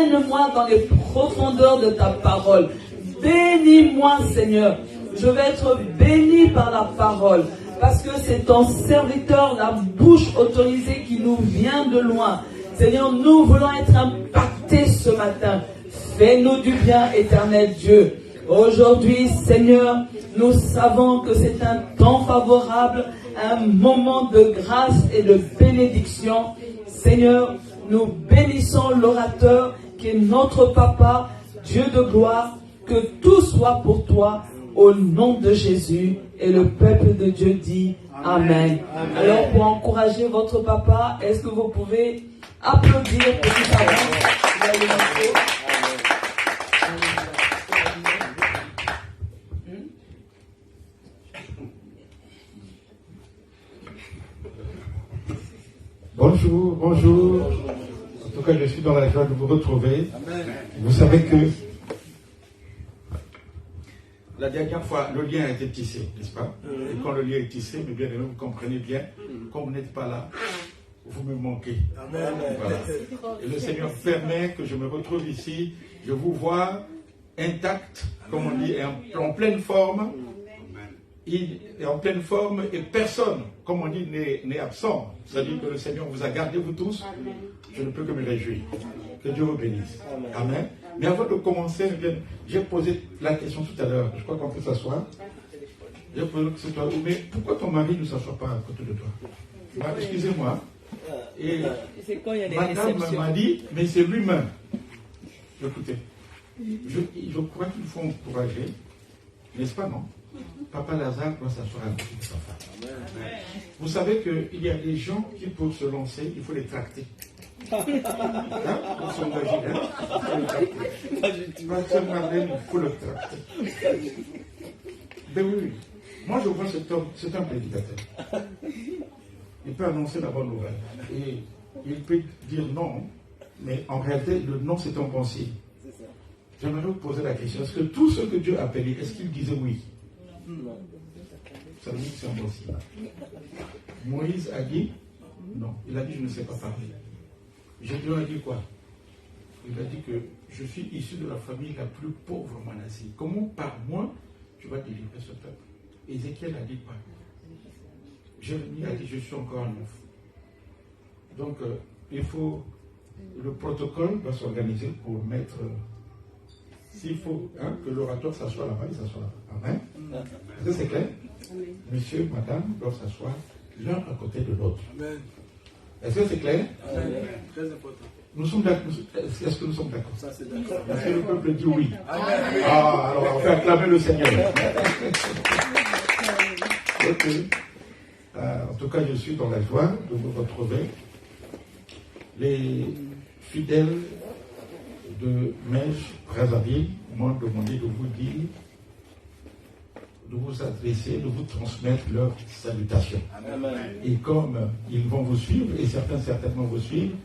Emmène-moi dans les profondeurs de ta parole. Bénis-moi, Seigneur. Je vais être béni par la parole. Parce que c'est ton serviteur, la bouche autorisée qui nous vient de loin. Seigneur, nous voulons être impactés ce matin. Fais-nous du bien, éternel Dieu. Aujourd'hui, Seigneur, nous savons que c'est un temps favorable, un moment de grâce et de bénédiction. Seigneur, nous bénissons l'orateur qui est notre Papa, Dieu de gloire. Que tout soit pour toi, au nom de Jésus. Et le peuple de Dieu dit Amen. Amen. Alors, pour encourager votre papa, est-ce que vous pouvez applaudir pour qu'il avance? Bonjour, bonjour. En tout cas, je suis dans la joie de vous retrouver. Amen. Vous savez que la dernière fois, le lien a été tissé, n'est-ce pas? Et quand le lien est tissé, mais bien aimé, vous comprenez bien, quand vous n'êtes pas là, vous me manquez. Amen. Voilà. Et le Seigneur permet que je me retrouve ici. Je vous vois intact, comme on dit, en pleine forme. Il est en pleine forme et personne, comme on dit, n'est absent. C'est-à-dire que le Seigneur vous a gardé, vous tous. Amen. Je ne peux que me réjouir. Que Dieu vous bénisse. Amen. Amen. Mais avant de commencer, j'ai posé la question tout à l'heure. Je crois qu'on peut s'asseoir. J'ai posé la question, mais pourquoi ton mari ne s'assoit pas à côté de toi? Excusez-moi. Et madame m'a dit, mais c'est lui-même. Écoutez, je crois qu'il faut encourager, n'est-ce pas, non? Papa Lazare doit s'asseoir à côté de sa femme. Amen. Vous savez qu'il y a des gens qui, pour se lancer, il faut les tracter. Hein? Pour s'engager, hein? Il faut le tracter. Ben oui. Moi, je vois cet homme, c'est un prédicateur. Il peut annoncer la bonne nouvelle. Et il peut dire non, mais en réalité, le non, c'est un bon signe. J'aimerais vous poser la question, est-ce que tout ce que Dieu a appelé, est-ce qu'il disait oui? Ça veut dire que c'est un bon signe. Moïse a dit non. Il a dit je ne sais pas parler. Jésus a dit quoi? Il a dit que je suis issu de la famille la plus pauvre en Manassé. Comment par moi tu vas délivrer ce peuple? Ézéchiel a dit quoi? Jérémie a dit je suis encore un enfant. Donc il faut, le protocole va s'organiser pour mettre, s'il faut que l'orateur s'assoie là-bas, il s'assoit là-bas. Amen. Est-ce que c'est clair? Monsieur, madame doivent s'asseoir l'un à côté de l'autre. Est-ce que c'est clair? Amen. Très important. Nous sommes d'accord. Est-ce que nous sommes d'accord? Ça, c'est d'accord. Est-ce que le peuple dit oui? Amen. Ah, alors on fait acclamer le Seigneur. Ok. En tout cas, je suis dans la joie de vous retrouver. Les fidèles de Mèche, Brazzaville m'ont demandé de vous dire, de vous adresser, de vous transmettre leurs salutations. Amen. Et comme ils vont vous suivre, et certains certainement vous suivent,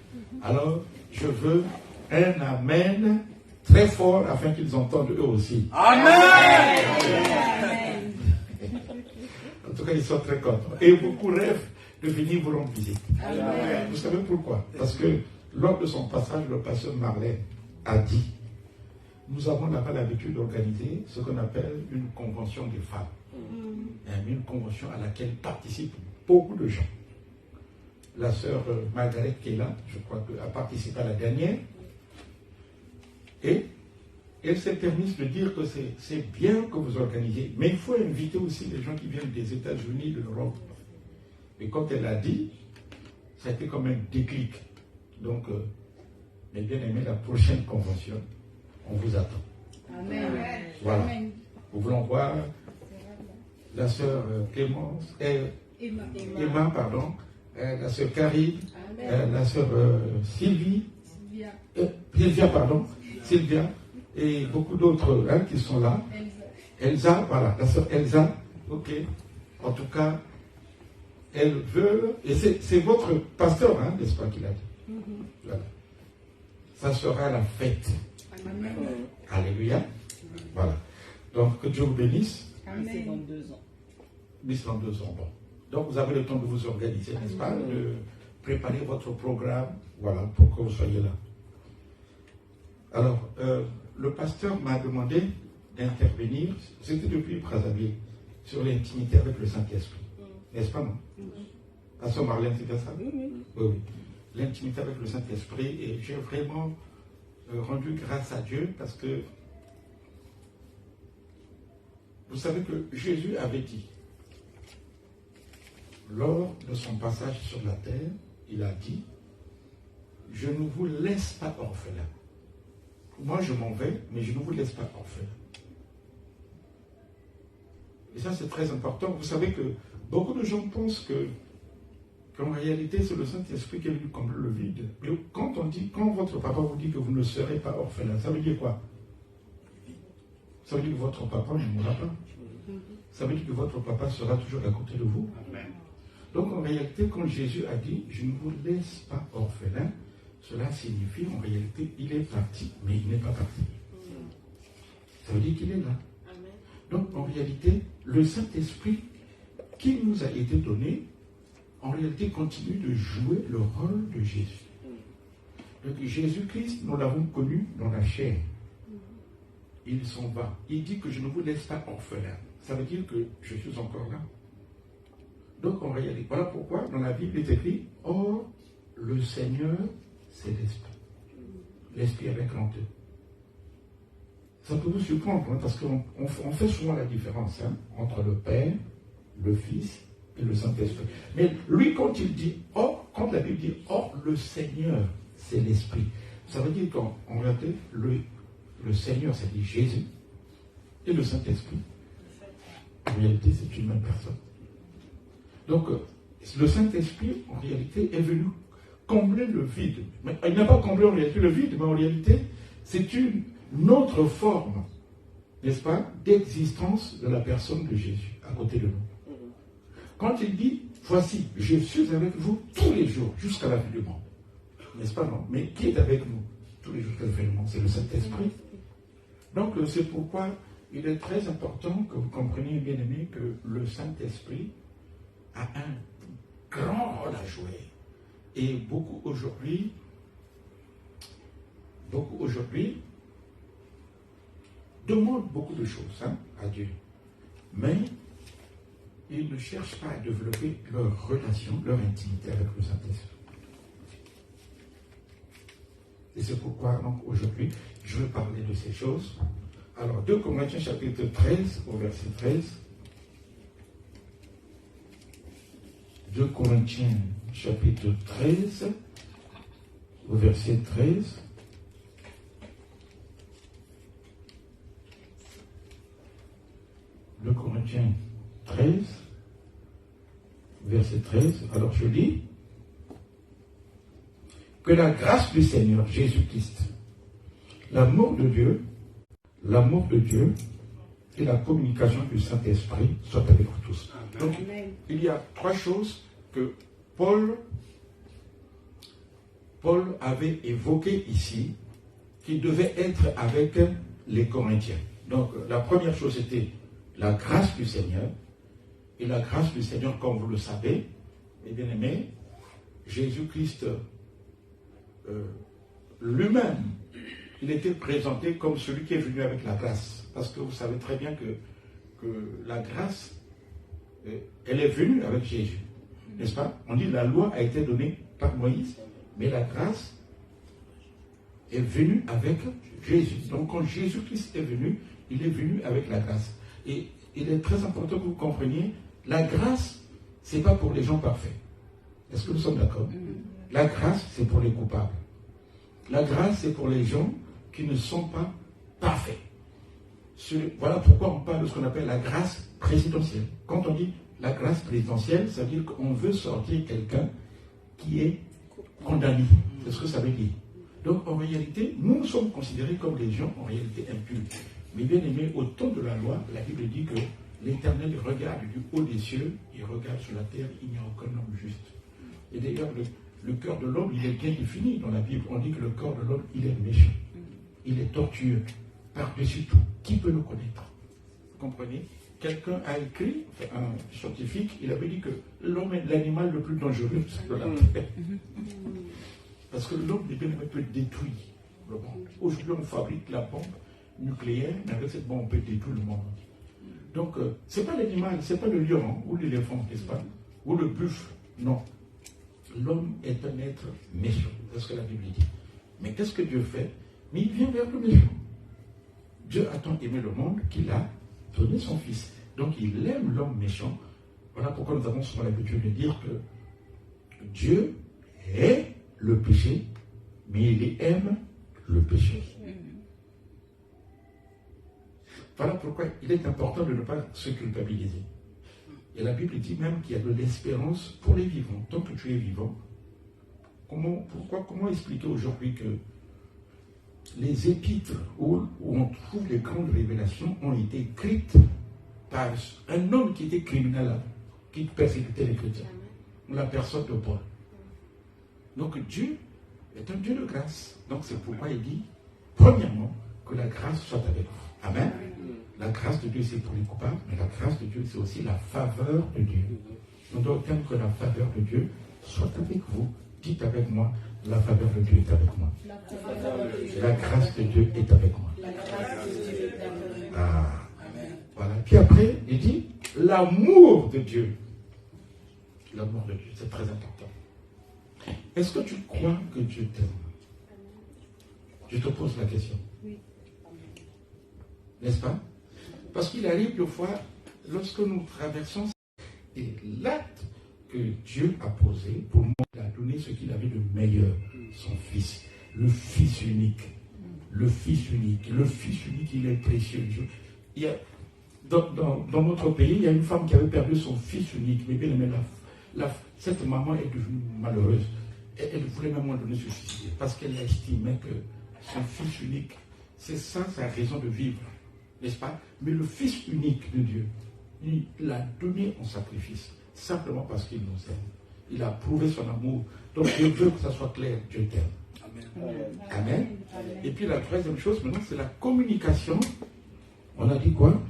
alors je veux un Amen très fort afin qu'ils entendent eux aussi. Amen. Amen. En tout cas, ils sont très contents. Et beaucoup rêvent de venir vous rendre visite. Amen. Vous savez pourquoi? Parce que lors de son passage, le pasteur Marlène a dit, nous avons là-bas l'habitude d'organiser ce qu'on appelle une convention des femmes. Une convention à laquelle participent beaucoup de gens. La sœur Margaret qui est là, je crois qu'elle a participé à la dernière. Et elle s'est permise de dire que c'est bien que vous organisez, mais il faut inviter aussi les gens qui viennent des États-Unis, de l'Europe. Et quand elle a dit, ça a été comme un déclic. Donc, mes bien-aimés, la prochaine convention, on vous attend. Amen. Voilà. Amen. Nous voulons voir la sœur Clémence, Emma, pardon, la sœur Karine, la sœur Sylvia, et beaucoup d'autres qui sont là. Elsa, voilà, la sœur Elsa, ok. En tout cas, elle veut, et c'est votre pasteur, n'est-ce pas, qu'il a dit. Voilà. Ça sera la fête. Amen. Alléluia. Voilà. Donc, que Dieu vous bénisse. Amen. C'est dans 2 ans. Mais c'est dans 2 ans, bon. Donc, vous avez le temps de vous organiser, n'est-ce pas? De préparer votre programme, voilà, pour que vous soyez là. Alors, le pasteur m'a demandé d'intervenir, c'était depuis Brazzaville, sur l'intimité avec le Saint-Esprit. N'est-ce pas, non? Pasteur Marlène, c'est bien ça? Oui. L'intimité avec le Saint-Esprit, et j'ai vraiment rendu grâce à Dieu parce que vous savez que Jésus avait dit, lors de son passage sur la terre, il a dit, je ne vous laisse pas orphelins. Moi, je m'en vais, mais je ne vous laisse pas orphelins. Et ça, c'est très important. Vous savez que beaucoup de gens pensent qu'en réalité, c'est le Saint-Esprit qui est venu combler le vide. Mais quand votre papa vous dit que vous ne serez pas orphelin, ça veut dire quoi? Ça veut dire que votre papa ne mourra pas. Ça veut dire que votre papa sera toujours à côté de vous. Amen. Donc en réalité, quand Jésus a dit, je ne vous laisse pas orphelin, cela signifie en réalité, il est parti, mais il n'est pas parti. Ça veut dire qu'il est là. Amen. Donc en réalité, le Saint-Esprit qui nous a été donné, en réalité continue de jouer le rôle de Jésus. Donc Jésus-Christ, nous l'avons connu dans la chair. Il s'en va. Il dit que je ne vous laisse pas orphelin. Ça veut dire que je suis encore là. Donc en réalité, voilà pourquoi dans la Bible il est écrit, or le Seigneur c'est l'Esprit. L'Esprit avec l'entre. Ça peut vous surprendre, hein, parce qu'on fait souvent la différence entre le Père, le Fils et le Saint-Esprit. Mais lui, quand il dit or, quand la Bible dit or le Seigneur c'est l'Esprit, ça veut dire qu'en réalité, le Seigneur, c'est Jésus, et le Saint-Esprit, en réalité, c'est une même personne. Donc, le Saint-Esprit, en réalité, est venu combler le vide. Mais il n'a pas comblé en réalité le vide, mais en réalité, c'est une autre forme, n'est-ce pas, d'existence de la personne de Jésus, à côté de nous. Quand il dit, voici, je suis avec vous tous les jours, jusqu'à la fin du monde. N'est-ce pas, non? Mais qui est avec nous tous les jours jusqu'à la fin du monde? C'est le Saint-Esprit. Donc, c'est pourquoi il est très important que vous compreniez, bien aimés, que le Saint-Esprit a un grand rôle à jouer. Et beaucoup aujourd'hui demandent beaucoup de choses à Dieu. Mais ils ne cherchent pas à développer leur relation, leur intimité avec le Saint-Esprit. Et c'est pourquoi, donc, aujourd'hui, je veux parler de ces choses. Alors, 2 Corinthiens chapitre 13, au verset 13. 2 Corinthiens chapitre 13, au verset 13. De Corinthiens 13, verset 13. Alors je lis, que la grâce du Seigneur Jésus-Christ, l'amour de Dieu et la communication du Saint-Esprit soient avec vous tous. Donc, il y a 3 choses que Paul avait évoquées ici, qui devaient être avec les Corinthiens. Donc, la première chose était la grâce du Seigneur. Et la grâce du Seigneur, comme vous le savez, mes bien-aimés, Jésus-Christ lui-même, il était présenté comme celui qui est venu avec la grâce. Parce que vous savez très bien que la grâce, elle est venue avec Jésus. N'est-ce pas? On dit que la loi a été donnée par Moïse, mais la grâce est venue avec Jésus. Donc quand Jésus-Christ est venu, il est venu avec la grâce. Et il est très important que vous compreniez, la grâce, ce n'est pas pour les gens parfaits. Est-ce que nous sommes d'accord? La grâce, c'est pour les coupables. La grâce, c'est pour les gens qui ne sont pas parfaits. Voilà pourquoi on parle de ce qu'on appelle la grâce présidentielle. Quand on dit la grâce présidentielle, ça veut dire qu'on veut sortir quelqu'un qui est condamné. C'est ce que ça veut dire. Donc en réalité, nous sommes considérés comme des gens en réalité impurs. Mais bien aimés, au temps de la loi, la Bible dit que l'Éternel regarde du haut des cieux, il regarde sur la terre, il n'y a aucun homme juste. Et d'ailleurs, le cœur de l'homme, il est bien défini dans la Bible. On dit que le cœur de l'homme, il est méchant. Il est tortueux. Par-dessus tout. Qui peut le connaître? Vous comprenez? Quelqu'un a écrit, un scientifique, il avait dit que l'homme est l'animal le plus dangereux de la terre. Parce que l'homme, bien aimé, peut détruire. le monde. Aujourd'hui, on fabrique la bombe nucléaire, mais avec cette bombe, on peut détruire le monde. Donc, ce n'est pas l'animal, ce n'est pas le lion ou l'éléphant, n'est-ce pas? Ou le buffle. Non. L'homme est un être méchant, c'est ce que la Bible dit. Mais qu'est-ce que Dieu fait? Mais il vient vers le méchant. Dieu a tant aimé le monde qu'il a donné son Fils. Donc il aime l'homme méchant. Voilà pourquoi nous avons souvent l'habitude de dire que Dieu hait le péché, mais il aime le péché. Voilà pourquoi il est important de ne pas se culpabiliser. Et la Bible dit même qu'il y a de l'espérance pour les vivants. Tant que tu es vivant, comment expliquer aujourd'hui que les épîtres où on trouve les grandes révélations ont été écrites par un homme qui était criminel, qui persécutait les chrétiens, la personne de Paul. Donc Dieu est un Dieu de grâce. Donc c'est pourquoi il dit, premièrement, que la grâce soit avec vous. Amen. La grâce de Dieu, c'est pour les coupables, mais la grâce de Dieu, c'est aussi la faveur de Dieu. On doit obtenir que la faveur de Dieu soit avec vous. Dites avec moi, la faveur de Dieu est avec moi. La grâce de Dieu est avec moi. Ah, voilà. Puis après, il dit, l'amour de Dieu. L'amour de Dieu, c'est très important. Est-ce que tu crois que Dieu t'aime? Je te pose la question. N'est-ce pas? Parce qu'il arrive des fois, lorsque nous traversons, et l'acte que Dieu a posé, pour moi, il a donné ce qu'il avait de meilleur, son Fils, le Fils unique. Le Fils unique. Le Fils unique, il est précieux. Il y a, dans notre pays, il y a une femme qui avait perdu son Fils unique, mais bien aimé, cette maman est devenue malheureuse. Elle voulait même à un moment donné se suicider, parce qu'elle estimait que son Fils unique, c'est ça sa raison de vivre. N'est-ce pas? Mais le Fils unique de Dieu, il l'a donné en sacrifice, simplement parce qu'il nous aime. Il a prouvé son amour. Donc je veux que ça soit clair, Dieu t'aime. Amen. Amen. Et puis la troisième chose, maintenant, c'est la communication. On a dit quoi?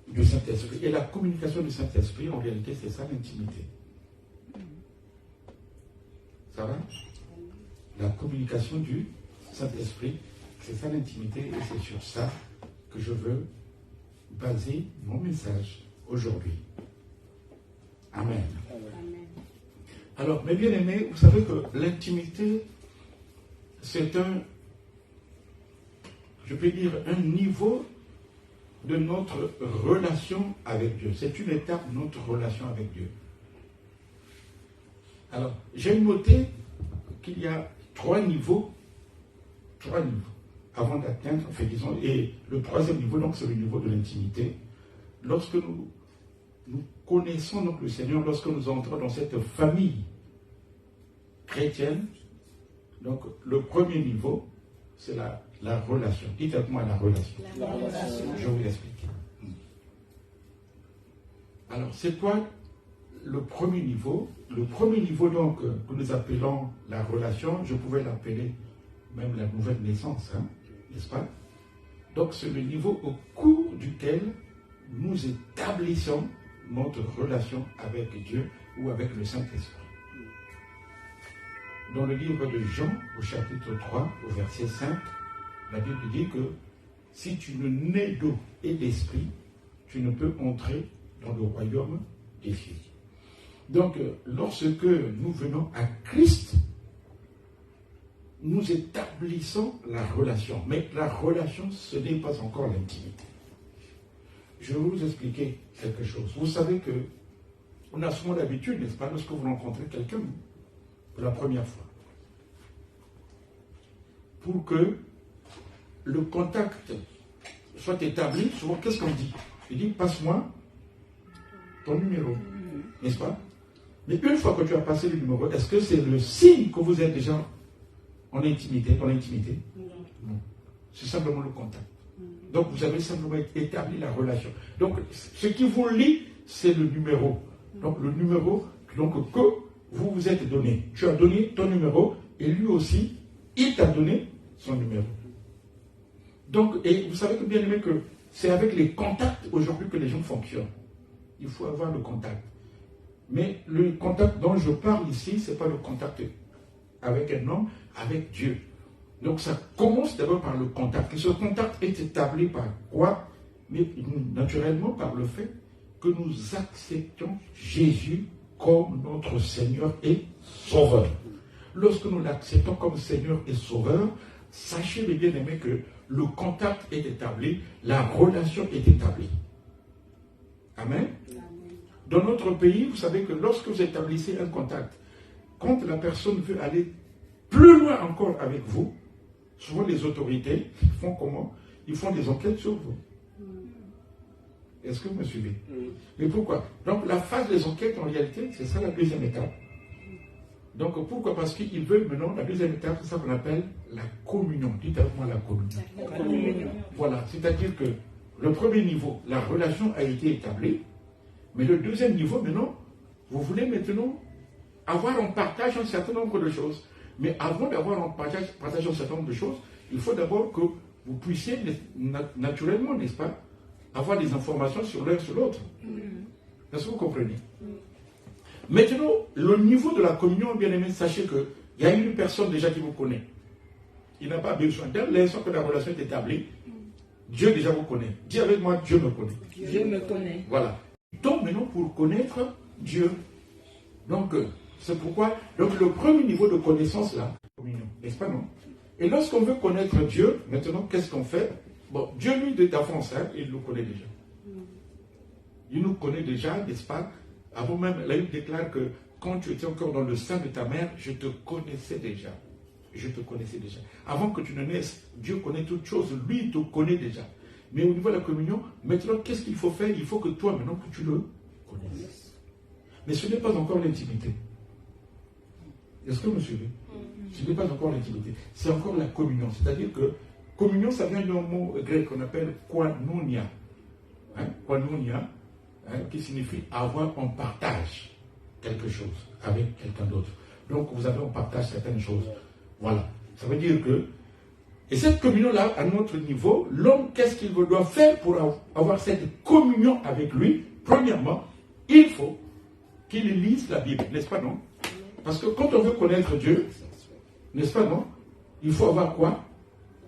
Du Saint-Esprit. Et la communication du Saint-Esprit, en réalité, c'est ça l'intimité. Ça va? La communication du Saint-Esprit, c'est ça l'intimité, et c'est sur ça que je veux baser mon message aujourd'hui. Amen. Alors, mes bien-aimés, vous savez que l'intimité, c'est je peux dire, un niveau de notre relation avec Dieu. C'est une étape de notre relation avec Dieu. Alors, j'ai noté qu'il y a trois niveaux avant d'atteindre, enfin, disons, et le troisième niveau, donc, c'est le niveau de l'intimité. Lorsque nous connaissons donc le Seigneur, lorsque nous entrons dans cette famille chrétienne, donc le premier niveau, c'est la relation. Dites avec moi la relation. La relation. Je vous explique. Alors, c'est quoi le premier niveau? Le premier niveau, donc, que nous appelons la relation, je pouvais l'appeler même la nouvelle naissance, hein, n'est-ce pas? Donc, c'est le niveau au cours duquel nous établissons notre relation avec Dieu ou avec le Saint-Esprit. Dans le livre de Jean, au chapitre 3, au verset 5, la Bible dit que si tu ne nais d'eau et d'esprit, tu ne peux entrer dans le royaume des cieux. Donc, lorsque nous venons à Christ, nous établissons la relation. Mais la relation, ce n'est pas encore l'intimité. Je vais vous expliquer quelque chose. Vous savez que on a souvent l'habitude, n'est-ce pas, lorsque vous rencontrez quelqu'un pour la première fois, pour que le contact soit établi, souvent, qu'est-ce qu'on dit? Il dit, passe-moi ton numéro, n'est-ce pas? Mais une fois que tu as passé le numéro, est-ce que c'est le signe que vous êtes déjà en intimité, dans l'intimité? Non. C'est simplement le contact. Donc, vous avez simplement établi la relation. Donc, ce qui vous lie, c'est le numéro. Donc, le numéro donc, que vous vous êtes donné. Tu as donné ton numéro et lui aussi, il t'a donné son numéro. Donc, et vous savez que bien aimé que c'est avec les contacts aujourd'hui que les gens fonctionnent. Il faut avoir le contact. Mais le contact dont je parle ici, ce n'est pas le contact avec un homme, avec Dieu. Donc ça commence d'abord par le contact. Et ce contact est établi par quoi? Mais naturellement par le fait que nous acceptons Jésus comme notre Seigneur et Sauveur. Lorsque nous l'acceptons comme Seigneur et Sauveur, sachez mes bien-aimés que le contact est établi, la relation est établie. Amen. Dans notre pays, vous savez que lorsque vous établissez un contact, quand la personne veut aller plus loin encore avec vous, souvent les autorités font comment? Ils font des enquêtes sur vous. Est-ce que vous me suivez? Mais pourquoi? Donc la phase des enquêtes, en réalité, c'est ça la deuxième étape. Donc pourquoi? Parce qu'ils veulent maintenant, la deuxième étape, c'est ça qu'on appelle la communion. Dites avec moi la communion. La communion. Voilà, c'est-à-dire que le premier niveau, la relation a été établie, mais le deuxième niveau, maintenant, vous voulez maintenant avoir en partage un certain nombre de choses. Mais avant d'avoir en partage un certain nombre de choses, il faut d'abord que vous puissiez naturellement, n'est-ce pas, avoir des informations sur l'un sur l'autre. Est-ce que vous comprenez? Maintenant, le niveau de la communion, bien aimé, sachez qu'il y a une personne déjà qui vous connaît. Il n'a pas besoin d'elle. L'instant que la relation est établie, Dieu déjà vous connaît. Dis avec moi, Dieu me connaît. Dieu me connaît. Voilà. Donc maintenant, pour connaître Dieu. Donc, c'est pourquoi, donc le premier niveau de connaissance là, communion, n'est-ce pas non? Et lorsqu'on veut connaître Dieu, maintenant, qu'est-ce qu'on fait? Bon, Dieu, lui, d'avance, hein, il nous connaît déjà. Il nous connaît déjà, n'est-ce pas? Avant même, là, il déclare que quand tu étais encore dans le sein de ta mère, je te connaissais déjà. Je te connaissais déjà. Avant que tu ne naisses, Dieu connaît toutes choses. Lui, il te connaît déjà. Mais au niveau de la communion, maintenant, qu'est-ce qu'il faut faire? Il faut que toi, maintenant, que tu le connaisses. Mais ce n'est pas encore l'intimité. Est-ce que vous me suivez? Ce n'est pas encore l'intimité. C'est encore la communion. C'est-à-dire que communion, ça vient d'un mot grec qu'on appelle koinonia. Koinonia, qui signifie avoir en partage quelque chose avec quelqu'un d'autre. Donc, vous avez en partage certaines choses. Voilà. Ça veut dire que, et cette communion-là, à notre niveau, l'homme, qu'est-ce qu'il doit faire pour avoir cette communion avec lui? Premièrement, il faut qu'il lise la Bible, n'est-ce pas, non? Parce que quand on veut connaître Dieu, n'est-ce pas, non? Il faut avoir quoi?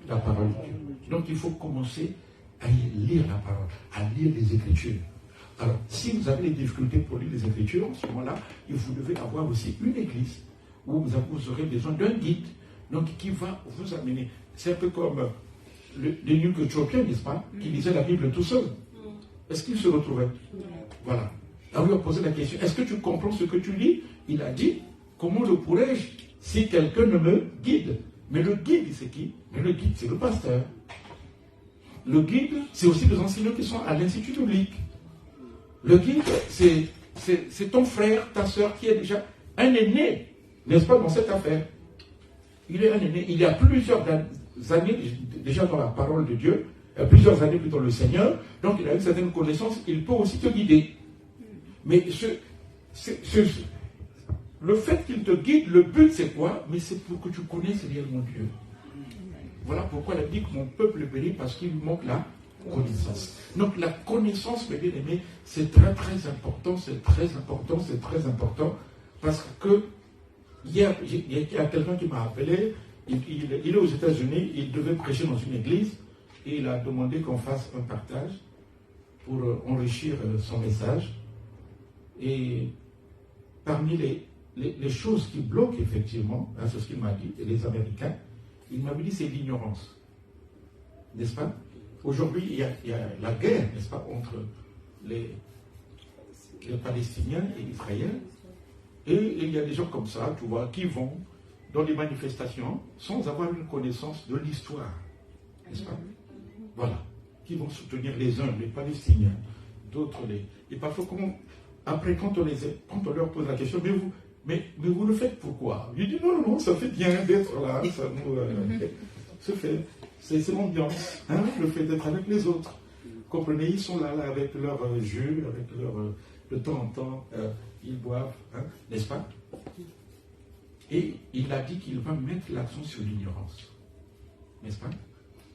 La parole de Dieu. Donc, il faut commencer à lire la parole, à lire les Écritures. Alors, si vous avez des difficultés pour lire les Écritures, en ce moment-là, vous devez avoir aussi une église où vous aurez besoin d'un guide, donc qui va vous amener. C'est un peu comme les nuls éthiopiens, n'est-ce pas, qui lisaient la Bible tout seul. Est-ce qu'il se retrouvait? Voilà. Alors, lui a posé la question, est-ce que tu comprends ce que tu lis? Il a dit, comment le pourrais-je si quelqu'un ne me guide? Mais le guide, c'est qui? Mais le guide, c'est le pasteur. Le guide, c'est aussi les enseignants qui sont à l'Institut biblique. Le guide, c'est ton frère, ta soeur qui est déjà un aîné, n'est-ce pas, dans cette affaire. Il est un aîné. Il y a plusieurs années déjà dans la parole de Dieu, plusieurs années plus dans le Seigneur, donc il a une certaine connaissance, il peut aussi te guider. Mais le fait qu'il te guide, le but c'est quoi? Mais c'est pour que tu connaisses réellement Dieu. Voilà pourquoi il a dit que mon peuple périt parce qu'il lui manque la connaissance. Donc la connaissance, mes bien-aimés, c'est très très important, c'est très important, c'est très important, parce que hier, il y a quelqu'un qui m'a appelé, il est aux États-Unis, il devait prêcher dans une église, et il a demandé qu'on fasse un partage pour enrichir son message. Et parmi les choses qui bloquent effectivement, hein, c'est ce qu'il m'a dit, les Américains, il m'a dit c'est l'ignorance. N'est-ce pas? Aujourd'hui, il y a la guerre, n'est-ce pas, entre les Palestiniens et Israël. Et il y a des gens comme ça, tu vois, qui vont dans les manifestations sans avoir une connaissance de l'histoire. N'est-ce pas? Voilà. Qui vont soutenir les uns, les Palestiniens, d'autres les... Et parfois, après, quand on leur pose la question, mais vous le faites pourquoi? Je dis non, ça fait bien d'être là, ça nous fait. C'est l'ambiance, hein, le fait d'être avec les autres. Comprenez, ils sont là avec leur jus, avec leur... de temps en temps, ils boivent, hein, n'est-ce pas? Et il a dit qu'il va mettre l'accent sur l'ignorance. N'est-ce pas?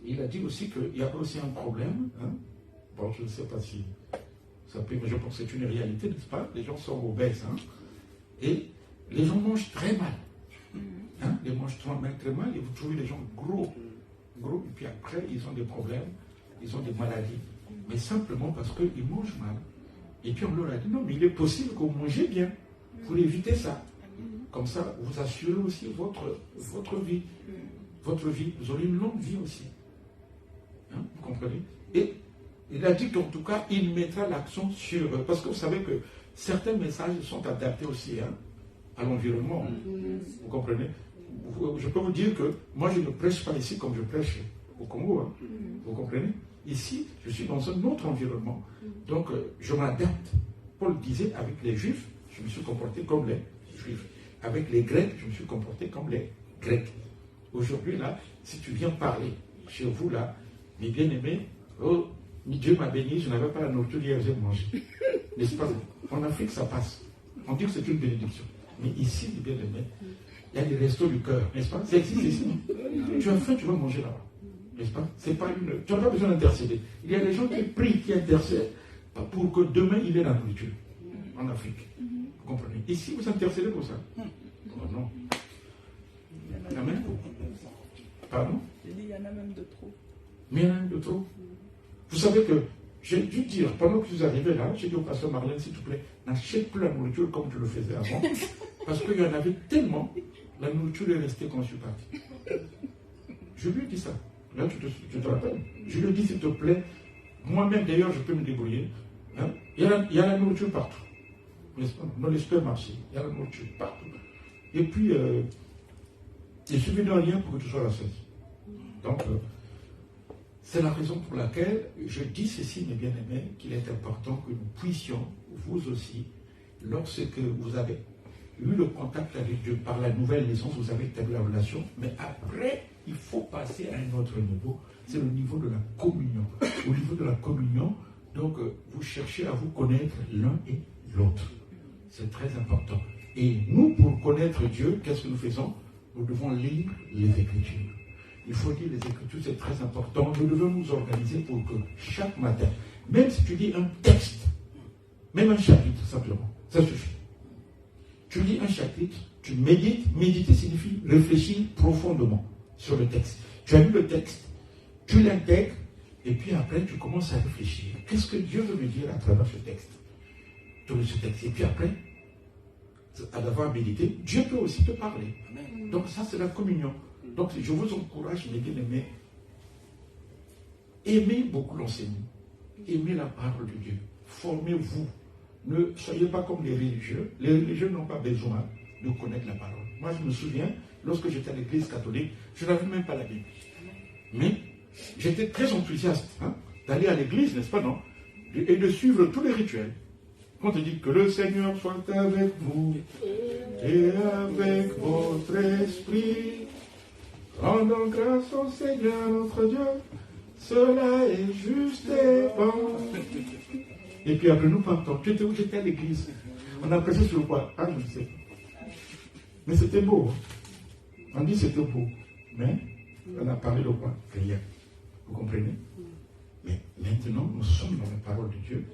Il a dit aussi qu'il y a aussi un problème, hein? Bon, je ne sais pas si ça peut, mais je pense que c'est une réalité, n'est-ce pas? Les gens sont obèses, hein? Et les gens mangent très mal. Hein? des mangent très mal, et vous trouvez des gens gros, et puis après, ils ont des problèmes, ils ont des maladies. Mais simplement parce qu'ils mangent mal. Et puis on leur a dit, non, mais il est possible que vous mangez bien, pour éviter ça. Comme ça, vous assurez aussi votre vie. Votre vie, vous aurez une longue vie aussi. Hein, vous comprenez? Et il a dit qu'en tout cas, il mettra l'accent sur... Parce que vous savez que certains messages sont adaptés aussi à l'environnement. Vous comprenez? Je peux vous dire que moi, je ne prêche pas ici comme je prêche au Congo. Hein. Vous comprenez? Ici, je suis dans un autre environnement. Donc, je m'adapte. Paul disait, avec les Juifs, je me suis comporté comme les Juifs. Avec les Grecs, je me suis comporté comme les Grecs. Aujourd'hui, là, si tu viens parler chez vous, là, mes bien-aimés, oh, Dieu m'a béni, je n'avais pas la nourriture hier, j'ai mangé. N'est-ce pas? En Afrique, ça passe. On dit que c'est une bénédiction. Mais ici, mes bien-aimés, il y a des restos du cœur, n'est-ce pas? Ça existe ici, non? Tu as faim, tu vas manger là-bas. N'est-ce pas? C'est pas une... Tu n'as pas besoin d'intercéder. Il y a des gens qui prient, qui intercèdent pour que demain, il ait la nourriture. En Afrique. Vous comprenez? Ici, vous intercédez pour ça? Oh non. Amen. Pardon? Il y en a même de trop. Mais il y en a même de trop. Vous savez que j'ai dû dire, pendant que vous arrivez là, j'ai dit au pasteur Marlène, s'il te plaît, n'achète plus la nourriture comme tu le faisais avant. Parce qu'il y en avait tellement, la nourriture est restée quand je suis parti. Je lui ai dit ça. Là, tu te rappelles? Je lui ai dit, s'il te plaît, moi-même d'ailleurs, je peux me débrouiller. Hein? Il y a la nourriture partout. Dans les supermarchés, il y a la nourriture partout. Et puis, il suffit de rien pour que tu sois rassasie. Donc, c'est la raison pour laquelle je dis ceci, mes bien-aimés, qu'il est important que nous puissions, vous aussi, lorsque vous avez eu le contact avec Dieu par la nouvelle naissance, vous avez établi la relation, mais après, il faut passer à un autre niveau, c'est le niveau de la communion. Au niveau de la communion, donc, vous cherchez à vous connaître l'un et l'autre. C'est très important. Et nous, pour connaître Dieu, qu'est-ce que nous faisons? Nous devons lire les Écritures. Il faut lire les Écritures, c'est très important. Nous devons nous organiser pour que chaque matin, même si tu lis un texte, même un chapitre simplement, ça suffit. Tu lis un chapitre, tu médites. Méditer signifie réfléchir profondément sur le texte. Tu as lu le texte, tu l'intègres, et puis après tu commences à réfléchir. Qu'est-ce que Dieu veut me dire à travers ce texte? Et puis après, à d'avoir médité, Dieu peut aussi te parler. Amen. Donc ça, c'est la communion. Donc je vous encourage, mes bien-aimés, aimez beaucoup l'enseignement. Aimez la parole de Dieu. Formez-vous. Ne soyez pas comme les religieux. Les religieux n'ont pas besoin de connaître la parole. Moi, je me souviens, lorsque j'étais à l'église catholique, je n'avais même pas la Bible. Mais j'étais très enthousiaste d'aller à l'église, n'est-ce pas, non? Et de suivre tous les rituels. On te dit que le Seigneur soit avec vous et avec votre esprit. Rendons grâce au Seigneur notre Dieu. Cela est juste et bon. Et puis après nous partons. Tu étais où? J'étais à l'église. On a prêché sur quoi? Ah, je ne sais pas. Mais c'était beau. On dit c'était beau. Mais on a parlé de quoi? Rien. Vous comprenez? Mais maintenant, nous sommes dans la parole de Dieu.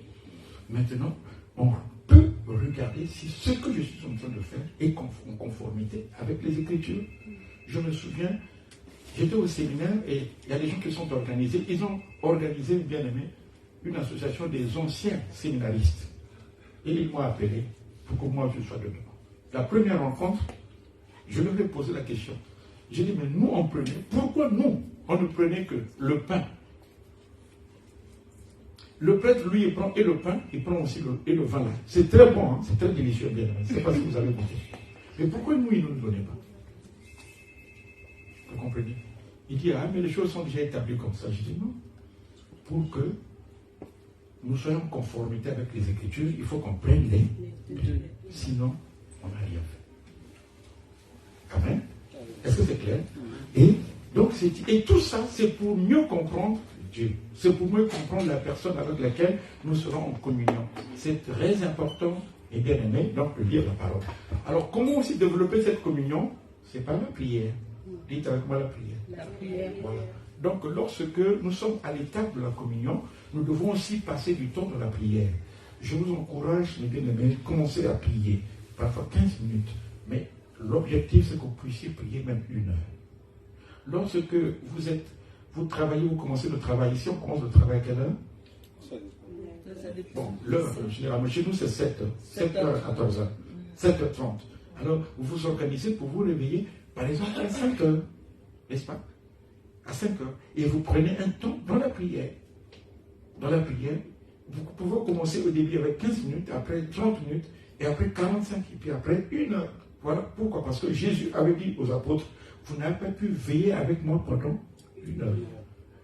Maintenant, on peut regarder si ce que je suis en train de faire est en conformité avec les Écritures. Je me souviens, j'étais au séminaire et il y a des gens qui sont organisés. Ils ont organisé, bien aimé, une association des anciens séminaristes. Et ils m'ont appelé pour que moi je sois dedans. La première rencontre, je leur ai posé la question. J'ai dit, mais nous on prenait, pourquoi nous on ne prenait que le pain? Le prêtre, lui, il prend et le pain, il prend aussi le vin là. C'est très bon, c'est très délicieux, bien. Je ne sais pas si vous avez goûté. Mais pourquoi nous, il ne nous donnait pas? Vous comprenez? Il dit, ah, mais les choses sont déjà établies comme ça. Je dis, non. Pour que nous soyons en conformité avec les Écritures, il faut qu'on prenne les deux. Sinon, on n'a rien fait. Amen. Est-ce que c'est clair? Et donc, et tout ça, c'est pour mieux comprendre Dieu. C'est pour mieux comprendre la personne avec laquelle nous serons en communion. C'est très important et bien aimé, donc, de lire la parole. Alors, comment aussi développer cette communion? C'est par la prière. Dites avec moi la prière. La prière. Voilà. Donc, lorsque nous sommes à l'étape de la communion, nous devons aussi passer du temps dans la prière. Je vous encourage, mes bien-aimés, commencez à prier. Parfois 15 minutes. Mais l'objectif, c'est que vous puissiez prier même 1 heure. Lorsque vous travaillez, vous commencez le travail ici, on commence le travail à quelle heure? Bon, l'heure, généralement, chez nous, c'est 7 heures. 7 heures à 14 heures. 7h30. Alors, vous vous organisez pour vous réveiller, par exemple, à 5 heures. N'est-ce pas? À 5 heures. Et vous prenez un temps dans la prière. Dans la prière, vous pouvez commencer au début avec 15 minutes, après 30 minutes, et après 45, et puis après 1 heure. Voilà pourquoi. Parce que Jésus avait dit aux apôtres, vous n'avez pas pu veiller avec moi pendant 1 heure.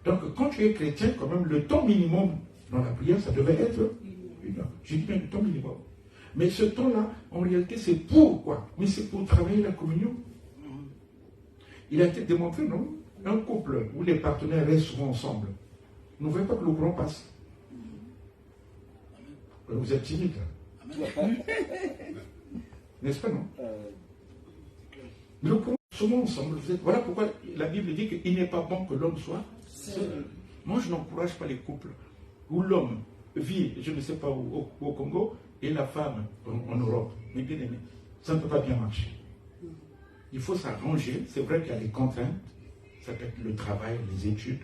Donc, quand tu es chrétien, quand même, le temps minimum dans la prière, ça devait être 1 heure. Je dis bien le temps minimum. Mais ce temps-là, en réalité, c'est pour quoi? Mais c'est pour travailler la communion. Il a été démontré, non? Un couple où les partenaires restent souvent ensemble, ne voyez pas que le courant passe. Vous êtes timide, là. N'est-ce pas, non? Le courant, souvent ensemble, voilà pourquoi la Bible dit qu'il n'est pas bon que l'homme soit seul. Moi, je n'encourage pas les couples où l'homme vit, je ne sais pas où, au Congo, et la femme en Europe. Mais bien aimé, ça ne peut pas bien marcher. Il faut s'arranger. C'est vrai qu'il y a des contraintes. Ça peut être le travail, les études.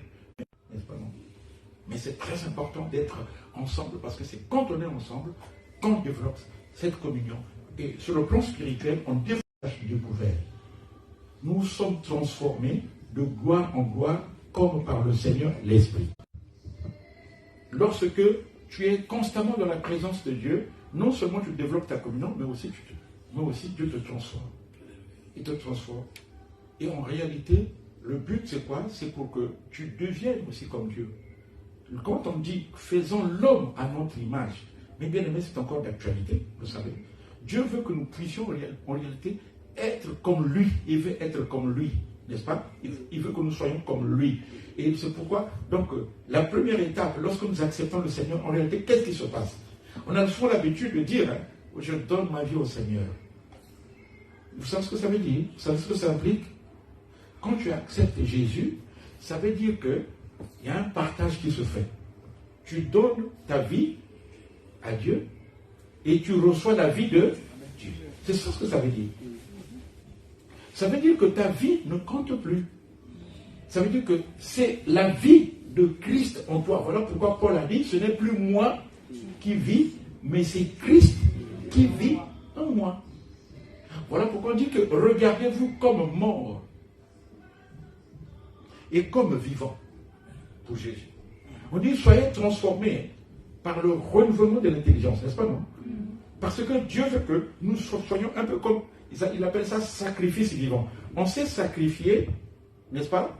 N'est-ce pas, non? Mais c'est très important d'être ensemble parce que c'est quand on est ensemble qu'on développe cette communion. Et sur le plan spirituel, on développe du couvert. Nous sommes transformés de gloire en gloire comme par le Seigneur l'Esprit. Lorsque tu es constamment dans la présence de Dieu, non seulement tu développes ta communion, mais aussi Dieu te transforme. Il te transforme. Et en réalité, le but c'est quoi? C'est pour que tu deviennes aussi comme Dieu. Quand on dit faisons l'homme à notre image, mais bien aimé, c'est encore d'actualité, vous savez. Dieu veut que nous puissions en réalité être comme lui. Il veut être comme lui, n'est-ce pas? Il veut que nous soyons comme lui. Et c'est pourquoi, donc, la première étape, lorsque nous acceptons le Seigneur, en réalité, qu'est-ce qui se passe? On a souvent l'habitude de dire, je donne ma vie au Seigneur. Vous savez ce que ça veut dire? Vous savez ce que ça implique? Quand tu acceptes Jésus, ça veut dire qu'il y a un partage qui se fait. Tu donnes ta vie à Dieu et tu reçois la vie de Dieu. C'est ça ce que ça veut dire. Ça veut dire que ta vie ne compte plus. Ça veut dire que c'est la vie de Christ en toi. Voilà pourquoi Paul a dit, ce n'est plus moi qui vis, mais c'est Christ qui vit en moi. Voilà pourquoi on dit que regardez-vous comme mort et comme vivant pour Jésus. On dit soyez transformés par le renouvellement de l'intelligence, n'est-ce pas, non? Parce que Dieu veut que nous soyons un peu comme, il appelle ça sacrifice vivant. On s'est sacrifié, n'est-ce pas?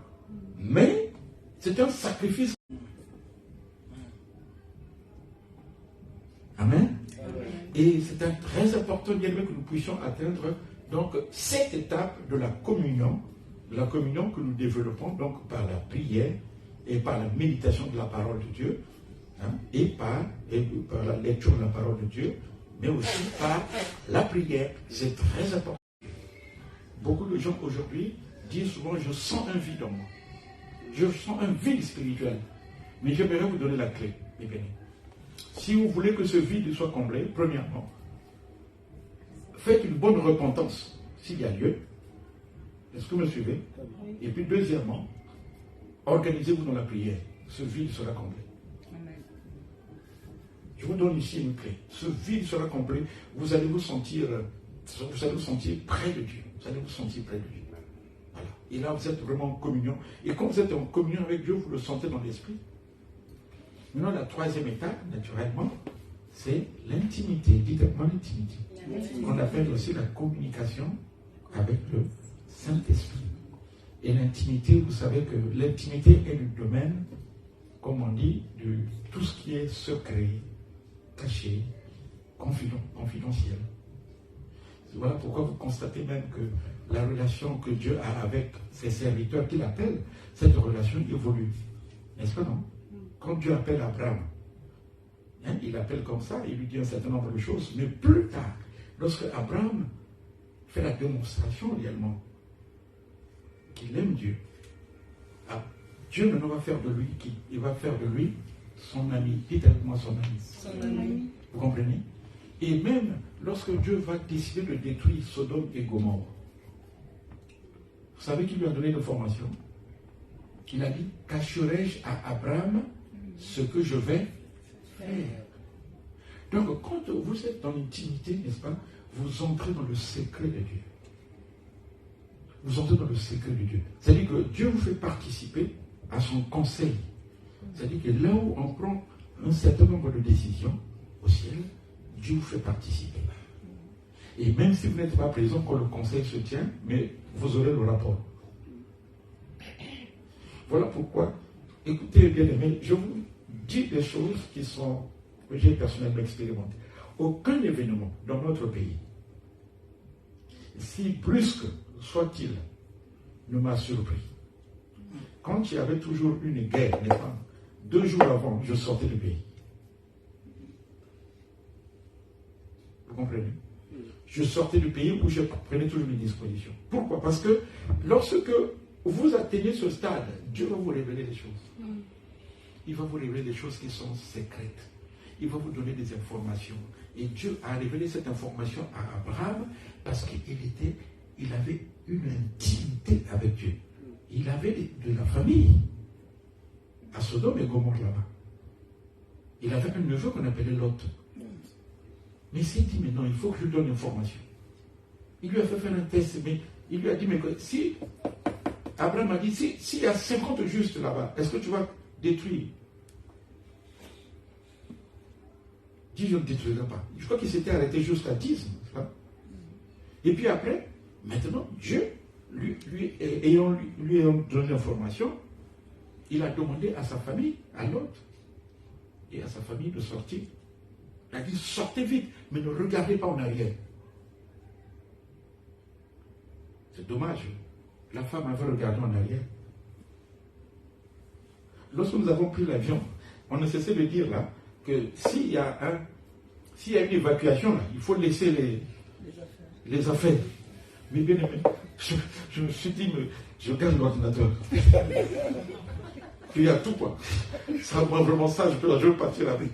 Mais c'est un sacrifice. Amen. Et c'est très important bien que nous puissions atteindre donc cette étape de la communion que nous développons donc par la prière et par la méditation de la parole de Dieu, hein, et par la lecture de la parole de Dieu, mais aussi par la prière. C'est très important. Beaucoup de gens aujourd'hui disent souvent, je sens un vide en moi. Je sens un vide spirituel. Mais j'aimerais vous donner la clé, mes bénis. Si vous voulez que ce vide soit comblé, premièrement, faites une bonne repentance, s'il y a lieu. Est-ce que vous me suivez? Et puis deuxièmement, organisez-vous dans la prière. Ce vide sera comblé. Je vous donne ici une clé. Ce vide sera comblé. Vous allez vous sentir près de Dieu. Vous allez vous sentir près de Dieu. Voilà. Et là, vous êtes vraiment en communion. Et quand vous êtes en communion avec Dieu, vous le sentez dans l'esprit. Maintenant, la troisième étape, naturellement, c'est l'intimité. Dites-moi l'intimité. On appelle aussi la communication avec le Saint-Esprit. Et l'intimité, vous savez que l'intimité est le domaine, comme on dit, de tout ce qui est secret, caché, confidentiel. Voilà pourquoi vous constatez même que la relation que Dieu a avec ses serviteurs qu'il appelle, cette relation évolue. N'est-ce pas, non? Quand Dieu appelle Abraham, hein, il appelle comme ça, il lui dit un certain nombre de choses, mais plus tard, lorsque Abraham fait la démonstration réellement qu'il aime Dieu, Dieu ne va faire de lui qui? Il va faire de lui son ami. Dites avec moi son ami. Son ami. Vous comprenez? Et même lorsque Dieu va décider de détruire Sodome et Gomorrhe, Vous savez qui lui a donné l'information? Il a dit, cacherai-je à Abraham ce que je vais faire? Donc, quand vous êtes dans l'intimité, n'est-ce pas, vous entrez dans le secret de Dieu. Vous entrez dans le secret de Dieu. C'est-à-dire que Dieu vous fait participer à son conseil. C'est-à-dire que là où on prend un certain nombre de décisions au ciel, Dieu vous fait participer. Et même si vous n'êtes pas présent quand le conseil se tient, mais vous aurez le rapport. Voilà pourquoi, écoutez bien aimé, je vous dis des choses qui sont, que j'ai personnellement expérimentées. Aucun événement dans notre pays, si brusque soit-il, ne m'a surpris. Quand il y avait toujours une guerre, n'est-ce pas, 2 jours avant, je sortais du pays. Vous comprenez? Je sortais du pays où je prenais toujours mes dispositions. Pourquoi? Parce que lorsque vous atteignez ce stade, Dieu va vous révéler des choses. Il va vous révéler des choses qui sont secrètes. Il va vous donner des informations. Et Dieu a révélé cette information à Abraham parce qu'il avait une intimité avec Dieu. Il avait de la famille à Sodome et Gomorrhe là-bas. Il avait un neveu qu'on appelait Lot. Mais il s'est dit, mais non, il faut que je lui donne l'information. Il lui a fait faire un test, mais il lui a dit, mais si Abraham a dit, s'il y a 50 justes là-bas, est-ce que tu vas détruire? Dit, je ne détruirai pas. Je crois qu'il s'était arrêté jusqu'à 10. Et puis après, maintenant, Dieu, lui ayant donné l'information, il a demandé à sa famille, à Lot, et à sa famille de sortir. Il a dit, sortez vite, mais ne regardez pas en arrière. C'est dommage. La femme avait regardé en arrière. Lorsque nous avons pris l'avion, on ne cessait de dire là que s'il y a une évacuation, là, il faut laisser les affaires. Mais bien aimé, je me suis dit, mais je garde l'ordinateur. Il y a tout quoi. Ça moi vraiment ça, je veux partir avec.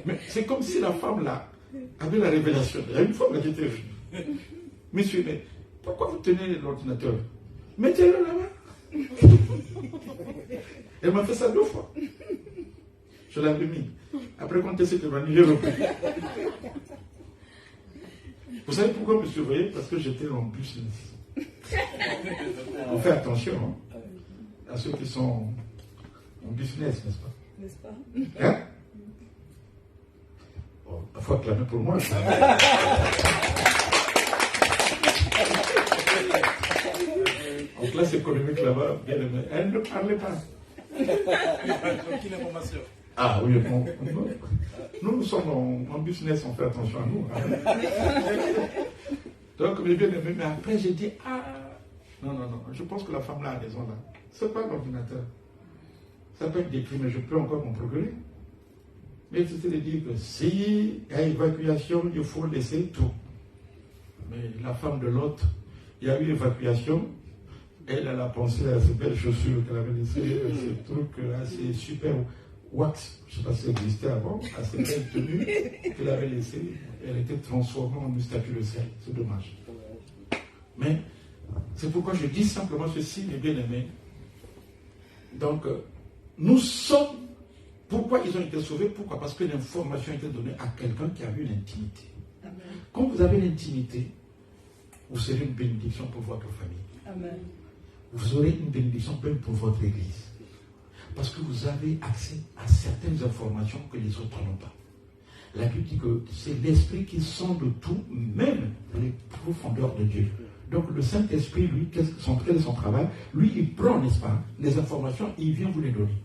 Mais c'est comme si la femme là avait la révélation. Il y a une femme qui était venue. Monsieur, mais pourquoi vous tenez l'ordinateur? Mettez-le là-bas. Elle m'a fait ça 2 fois. Je l'avais mis. Après, quand elle s'est évanouie, j'ai repris. Vous savez pourquoi me surveiller? Parce que j'étais en business. On fait attention à ceux qui sont en business, n'est-ce pas? N'est-ce pas? Hein? Bon, il faut acclamer pour moi. En classe économique là-bas, bien aimé, elle ne parlait pas. Aucune information. Ah oui, bon, nous sommes en business, on fait attention à nous. Donc, mais bien aimé, mais après j'ai dit, non, je pense que la femme là a raison là. C'est pas l'ordinateur. Ça peut être détruit, mais je peux encore m'en procurer. Mais c'était de dire que s'il y a évacuation, il faut laisser tout. Mais la femme de l'autre, il y a eu évacuation, elle a pensé à ces belles chaussures qu'elle avait laissées, ces trucs assez super wax, je ne sais pas si ça existait avant, à ces belles tenues qu'elle avait laissées, elle était transformée en une statue de sel. C'est dommage. Mais c'est pourquoi je dis simplement ceci, mes bien-aimés. Donc, nous sommes. Pourquoi ils ont été sauvés? Pourquoi? Parce que l'information a été donnée à quelqu'un qui a eu l'intimité. Quand vous avez l'intimité, vous serez une bénédiction pour votre famille. Amen. Vous aurez une bénédiction même pour votre église. Parce que vous avez accès à certaines informations que les autres n'ont pas. La Bible dit que c'est l'Esprit qui sonde tout, même les profondeurs de Dieu. Donc le Saint-Esprit, lui, quel est son travail? Lui, il prend, n'est-ce pas, les informations et il vient vous les donner.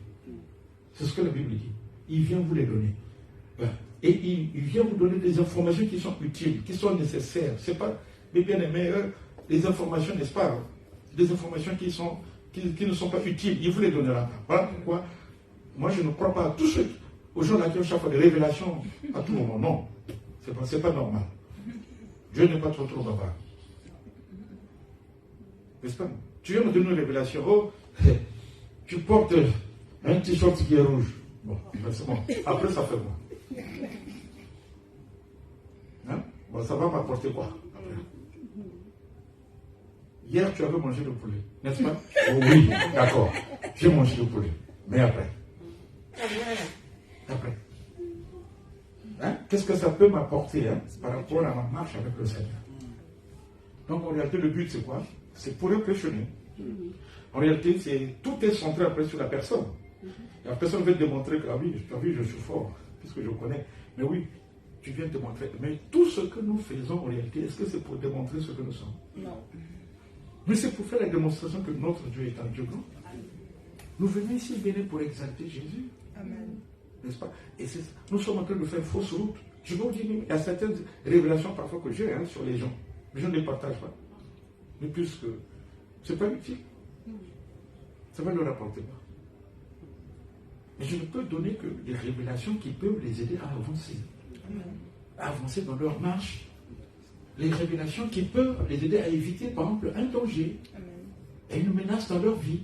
C'est ce que la Bible dit. Il vient vous les donner. Et il vient vous donner des informations qui sont utiles, qui sont nécessaires. C'est pas, mais bien aimé, les informations, n'est-ce pas, des informations qui ne sont pas utiles. Il vous les donnera. Voilà pourquoi moi je ne crois pas à tous ceux aux gens là qui ont chaque fois des révélations à tout moment. Non, c'est pas normal. Dieu n'est pas trop bavard. N'est-ce pas? Tu viens me donner une révélation. Oh, tu portes un t-shirt qui est rouge. Bon, c'est bon. Après, ça fait moi. Hein? Bon, ça va m'apporter quoi après? Hier, tu avais mangé le poulet, n'est-ce pas? Oh, oui, d'accord. J'ai mangé le poulet. Mais après? Après. Hein? Qu'est-ce que ça peut m'apporter par rapport à ma marche avec le Seigneur? Donc, en réalité, le but, c'est quoi? C'est pour impressionner. En réalité, tout est centré après sur la personne. La personne veut démontrer que, ah oui, je suis fort, puisque je connais. Mais oui, tu viens de montrer. Mais tout ce que nous faisons en réalité, est-ce que c'est pour démontrer ce que nous sommes? Non. Mais c'est pour faire la démonstration que notre Dieu est un Dieu grand. Nous venons ici bien pour exalter Jésus. Amen. N'est-ce pas? Et nous sommes en train de faire fausse route. Je vais vous dire, il y a certaines révélations parfois que j'ai sur les gens. Les gens ne les partagent pas. Mais puisque ce n'est pas utile. Ça va leur apporter pas. Mais je ne peux donner que des révélations qui peuvent les aider à avancer. À avancer dans leur marche. Les révélations qui peuvent les aider à éviter, par exemple, un danger et une menace dans leur vie.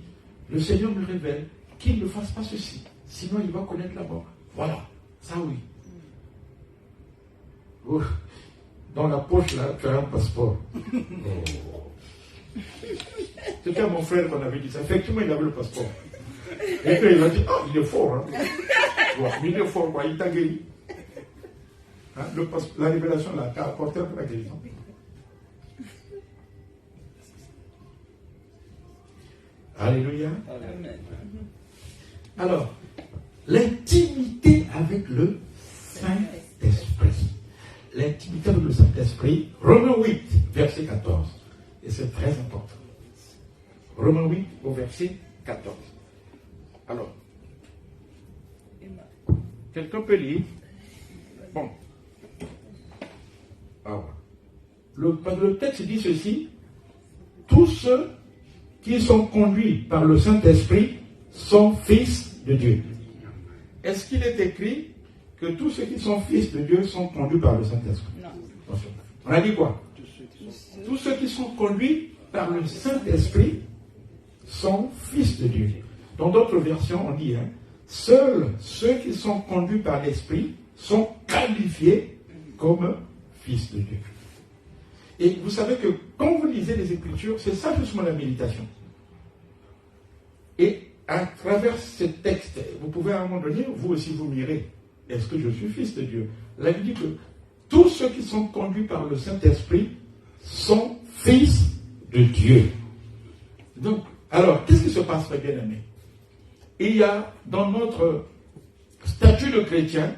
Le Seigneur me révèle qu'ils ne fassent pas ceci. Sinon, il va connaître la mort. Voilà. Ça, oui. Oh. Dans la poche, là, tu as un passeport. Oh. C'était à mon frère qu'on avait dit ça. Effectivement, il avait le passeport. Et puis, il a dit, ah, il est fort. Hein. Mais il est fort, quoi. Il t'a guéri. Hein? La révélation, là, t'a apporté la guérison. Alléluia. Amen. Alors, l'intimité avec le Saint-Esprit. L'intimité avec le Saint-Esprit, Romains 8, verset 14. Et c'est très important. Romains 8, au verset 14. Alors, quelqu'un peut lire? Bon. Alors, le texte dit ceci. Tous ceux qui sont conduits par le Saint-Esprit sont fils de Dieu. Est-ce qu'il est écrit que tous ceux qui sont fils de Dieu sont conduits par le Saint-Esprit? Non. Attention. On a dit quoi? Tous ceux qui sont conduits par le Saint-Esprit sont fils de Dieu. Dans d'autres versions, on dit, seuls ceux qui sont conduits par l'Esprit sont qualifiés comme fils de Dieu. Et vous savez que quand vous lisez les Écritures, c'est ça justement la méditation. Et à travers ce texte, vous pouvez à un moment donné, vous aussi vous mirez. Est-ce que je suis fils de Dieu? La Bible dit que tous ceux qui sont conduits par le Saint-Esprit sont fils de Dieu. Donc, alors, qu'est-ce qui se passe, mes bien-aimés? Il y a dans notre statut de chrétien,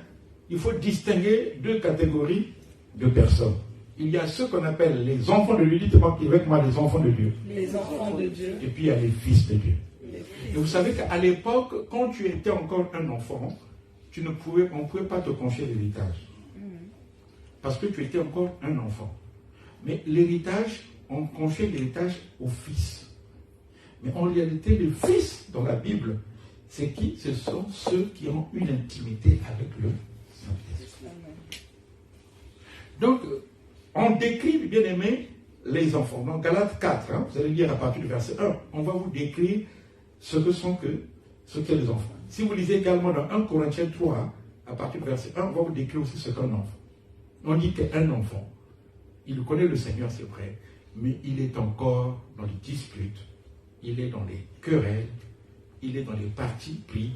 il faut distinguer deux catégories de personnes. Il y a ceux qu'on appelle les enfants de Dieu. Dites-moi avec moi, les enfants de Dieu. Les enfants de Dieu. Et puis il y a les fils de Dieu. Et vous savez qu'à l'époque, quand tu étais encore un enfant, on ne pouvait pas te confier l'héritage. Parce que tu étais encore un enfant. Mais l'héritage, on confiait l'héritage aux fils. Mais en réalité, les fils dans la Bible, c'est qui? Ce sont ceux qui ont une intimité avec le Saint-Esprit. Donc, on décrit, bien aimé, les enfants. Dans Galates 4, vous allez lire à partir du verset 1, on va vous décrire ce qu'est les enfants. Si vous lisez également dans 1 Corinthiens 3, à partir du verset 1, on va vous décrire aussi ce qu'est un enfant. On dit qu'un enfant, il connaît le Seigneur, c'est vrai, mais il est encore dans les disputes, il est dans les querelles, il est dans les partis pris.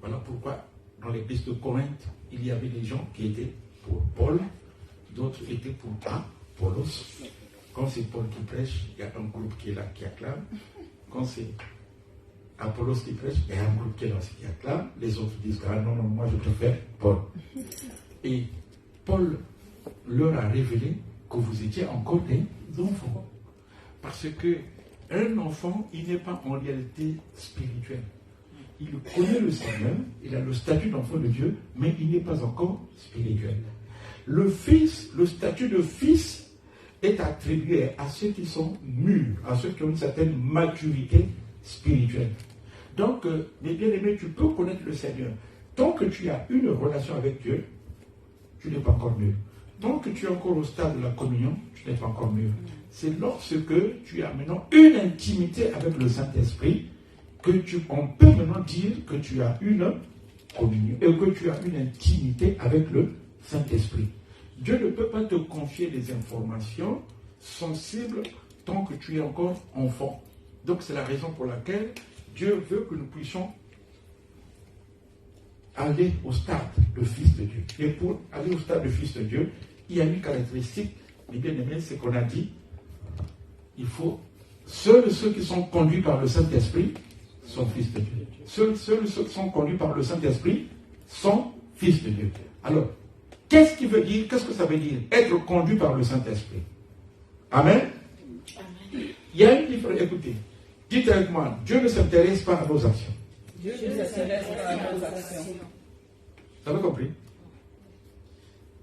Voilà pourquoi, dans l'église de Corinthe, il y avait des gens qui étaient pour Paul, d'autres étaient pour Apollos. Quand c'est Paul qui prêche, il y a un groupe qui est là, qui acclame. Quand c'est Apollos qui prêche, il y a un groupe qui est là aussi qui acclame. Les autres disent, ah non, moi je préfère Paul. Et Paul leur a révélé que vous étiez encore des enfants. Parce que un enfant, il n'est pas en réalité spirituel. Il connaît le Seigneur, il a le statut d'enfant de Dieu, mais il n'est pas encore spirituel. Le fils, le statut de fils est attribué à ceux qui sont mûrs, à ceux qui ont une certaine maturité spirituelle. Donc, mes bien-aimés, tu peux connaître le Seigneur. Tant que tu as une relation avec Dieu, tu n'es pas encore mûr. Tant que tu es encore au stade de la communion, tu n'es pas encore mûr. C'est lorsque tu as maintenant une intimité avec le Saint-Esprit on peut maintenant dire que tu as une communion et que tu as une intimité avec le Saint-Esprit. Dieu ne peut pas te confier des informations sensibles tant que tu es encore enfant. Donc c'est la raison pour laquelle Dieu veut que nous puissions aller au stade de fils de Dieu. Et pour aller au stade de fils de Dieu, il y a une caractéristique, mes bien-aimés, c'est qu'on a dit, il faut, seuls ceux qui sont conduits par le Saint-Esprit sont fils de Dieu. Seuls ceux qui sont conduits par le Saint-Esprit sont fils de Dieu. Alors, qu'est-ce que ça veut dire, être conduit par le Saint-Esprit? Amen. Il y a une différence, écoutez, dites avec moi, Dieu ne s'intéresse pas à nos actions. Dieu ne s'intéresse pas à nos actions. Vous avez compris?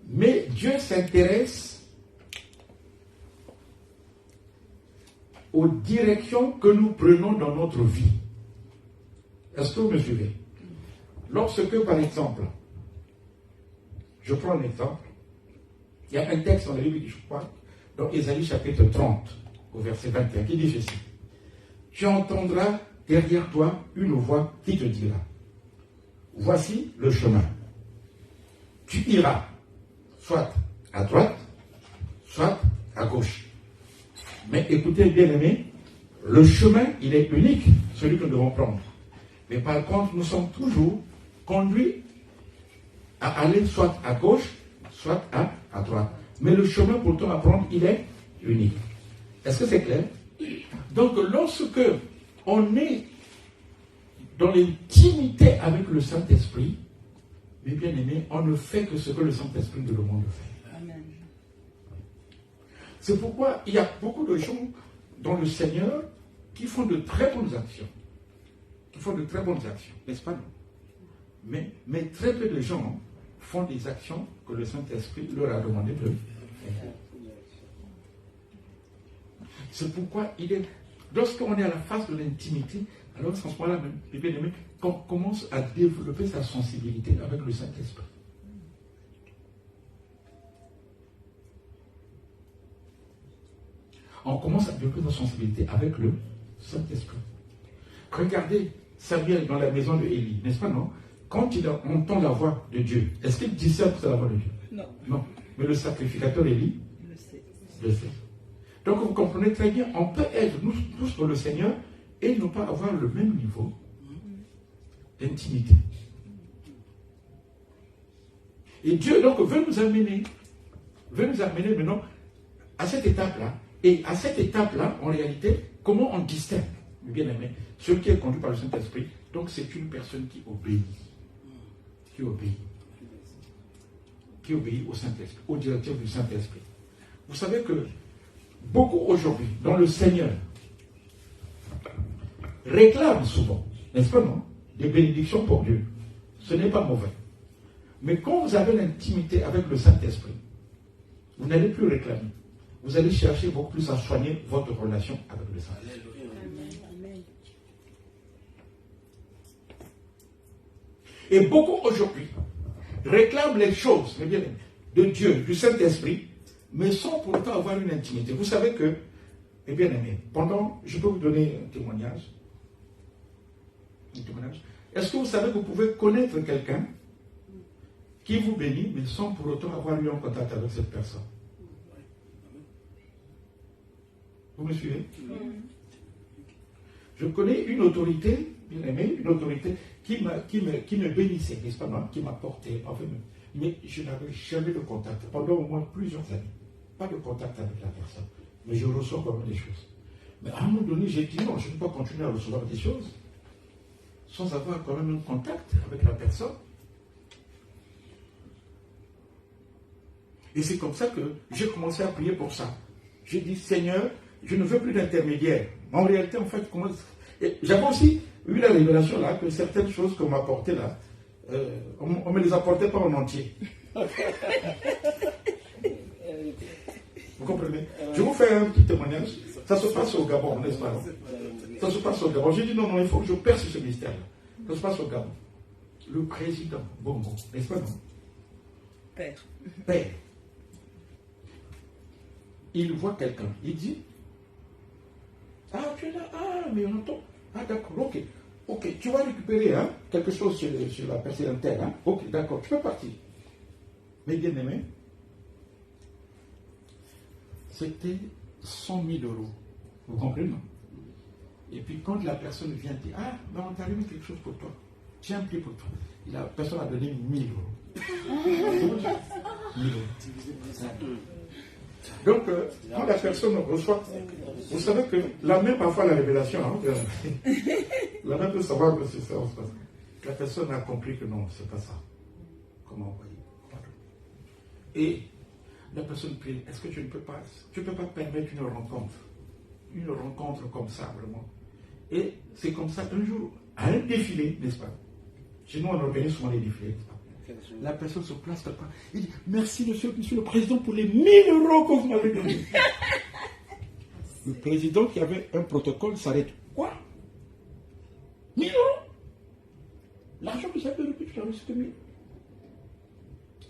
Mais Dieu s'intéresse aux directions que nous prenons dans notre vie. Est-ce que vous me suivez? Lorsque, par exemple, je prends un exemple, il y a un texte dans la Bible, je crois, dans Ésaïe chapitre 30, au verset 21, qui dit ceci. Tu entendras derrière toi une voix qui te dira, voici le chemin. Tu iras soit à droite, soit à gauche. Mais écoutez, bien-aimés, le chemin, il est unique, celui que nous devons prendre. Mais par contre, nous sommes toujours conduits à aller soit à gauche, soit à droite. Mais le chemin pourtant à prendre, il est unique. Est-ce que c'est clair? Donc, lorsque on est dans l'intimité avec le Saint-Esprit, mes bien-aimés, on ne fait que ce que le Saint-Esprit nous demande de faire. Amen. C'est pourquoi il y a beaucoup de gens dans le Seigneur qui font de très bonnes actions. Qui font de très bonnes actions, n'est-ce pas? Mais très peu de gens font des actions que le Saint-Esprit leur a demandé de faire. C'est pourquoi lorsqu'on est à la phase de l'intimité, alors à ce moment-là même, les bien-aimés, qu'on commence à développer sa sensibilité avec le Saint-Esprit. On commence à développer sa sensibilité avec le Saint-Esprit. Regardez Samuel dans la maison de Élie, n'est-ce pas, non? Quand il entend la voix de Dieu, est-ce qu'il discerne que c'est la voix de Dieu? Non. Non. Mais le sacrificateur Élie le sait. Donc vous comprenez très bien, on peut être nous tous pour le Seigneur et ne pas avoir le même niveau d'intimité. Et Dieu donc veut nous amener maintenant à cette étape-là. Et à cette étape-là, en réalité, comment on distingue, bien aimé, celui qui est conduit par le Saint-Esprit? Donc c'est une personne qui obéit. Qui obéit au Saint-Esprit, aux directives du Saint-Esprit. Vous savez que beaucoup aujourd'hui, dans le Seigneur, réclament souvent, n'est-ce pas, non? Des bénédictions pour Dieu. Ce n'est pas mauvais. Mais quand vous avez l'intimité avec le Saint-Esprit, vous n'allez plus réclamer. Vous allez chercher beaucoup plus à soigner votre relation avec le Saint-Esprit. Et beaucoup aujourd'hui réclament les choses, mais bien, de Dieu, du Saint-Esprit, mais sans pourtant avoir une intimité. Vous savez que, mes bien-aimés, je peux vous donner un témoignage. Est-ce que vous savez que vous pouvez connaître quelqu'un qui vous bénit, mais sans pour autant avoir eu un contact avec cette personne? Vous me suivez? Je connais une autorité, bien aimée, une autorité qui me bénissait, n'est-ce pas, non? Qui m'apportait, enfin, mais je n'avais jamais de contact, pendant au moins plusieurs années. Pas de contact avec la personne, mais je reçois quand même des choses. Mais à un moment donné, j'ai dit non, je ne peux pas continuer à recevoir des choses sans avoir quand même un contact avec la personne. Et c'est comme ça que j'ai commencé à prier pour ça. J'ai dit, Seigneur, je ne veux plus d'intermédiaire. En réalité, en fait, j'avais aussi eu la révélation là que certaines choses qu'on m'apportait là, on ne me les apportait pas en entier. Vous comprenez? Je vous fais un petit témoignage. Ça se passe au Gabon, n'est-ce pas? Ça se passe au Gabon. J'ai dit non, il faut que je perce ce mystère-là. Ça se passe au Gabon. Le président Bongo, n'est-ce pas, non? Père. Il voit quelqu'un. Il dit, ah, tu es là, ah, mais on entend. Ah, d'accord, ok, tu vas récupérer quelque chose sur la personne terre. Hein? Ok, d'accord, tu peux partir. Mais bien aimé, c'était 100 000 euros Vous comprenez, non? Et puis quand la personne vient dire, ah, ben on t'a remis quelque chose pour toi. Tiens, un prix pour toi. La personne a donné 1000 euros. 1000 euros. Donc, quand la personne reçoit, vous savez que la main, parfois, la révélation, hein, la main peut savoir que c'est ça. La personne a compris que non, c'est pas ça. Comment envoyer? Et la personne prie, est-ce que tu ne peux pas permettre une rencontre comme ça, vraiment? Et c'est comme ça, un jour, à un défilé, n'est-ce pas? Chez nous, on organise souvent les défilés, n'est-ce pas? La personne se place pas. Il dit, merci monsieur le président pour les 1000 euros que vous m'avez donnés. Le président qui avait un protocole s'arrête. Quoi? 1000 euros? L'argent que j'avais reçu, tu as reçu que 1000.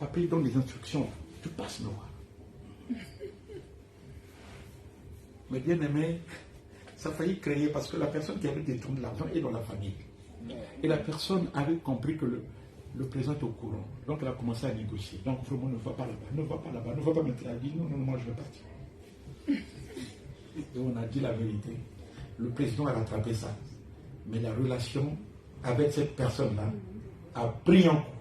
Après, il donne des instructions. Tu passes me voir. Mais bien aimé, ça a failli créer parce que la personne qui avait détourné l'argent est dans la famille. Et la personne avait compris que le président est au courant. Donc elle a commencé à négocier. Donc vraiment, ne va pas là-bas, ne va pas là-bas, ne va pas maintenant. Elle a dit non, moi je vais partir. Et on a dit la vérité. Le président a rattrapé ça. Mais la relation avec cette personne-là a pris un coup.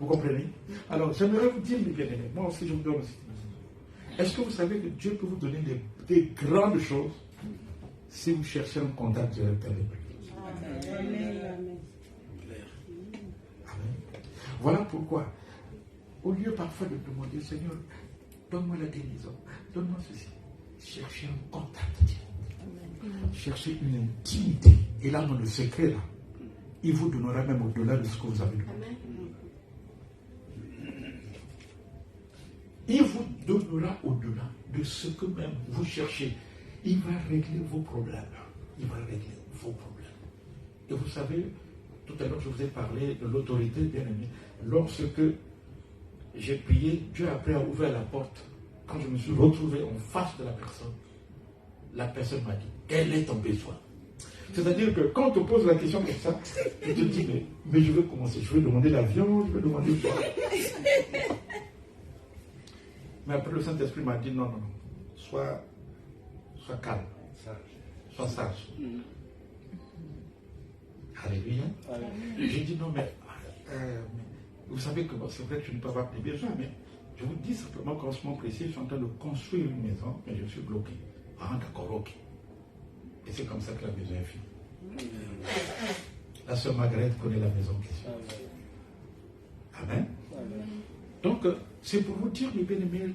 Vous comprenez? Alors j'aimerais vous dire, mes bien-aimés, moi aussi je vous donne aussi. Est-ce que vous savez que Dieu peut vous donner des grandes choses si vous cherchez un contact direct avec lui? Amen. Voilà pourquoi, au lieu parfois de demander, Seigneur, donne-moi la guérison, donne-moi ceci, cherchez un contact direct. Cherchez une intimité. Et là, dans le secret, là, il vous donnera même au-delà de ce que vous avez demandé. Il vous donnera au-delà de ce que même vous cherchez. Il va régler vos problèmes. Il va régler vos problèmes. Et vous savez, tout à l'heure, je vous ai parlé de l'autorité, bien aimé. Lorsque j'ai prié, Dieu après a ouvert la porte. Quand je me suis retrouvé en face de la personne m'a dit, quel est ton besoin? C'est-à-dire que quand on te pose la question comme ça, tu te dis, mais je vais commencer, je vais demander l'avion, je vais demander quoi? Mais après le Saint-Esprit m'a dit, non, sois calme, sois sage. Alléluia. J'ai dit, non, mais vous savez que c'est vrai que je ne peux pas appeler besoin, mais je vous dis simplement qu'en ce moment précis, je suis en train de construire une maison, mais je suis bloqué. Ah, d'accord, ok. Et c'est comme ça que la maison est finie. La sœur Margaret connaît la maison qui suit. Amen. Donc, c'est pour vous dire, mes bien-aimés,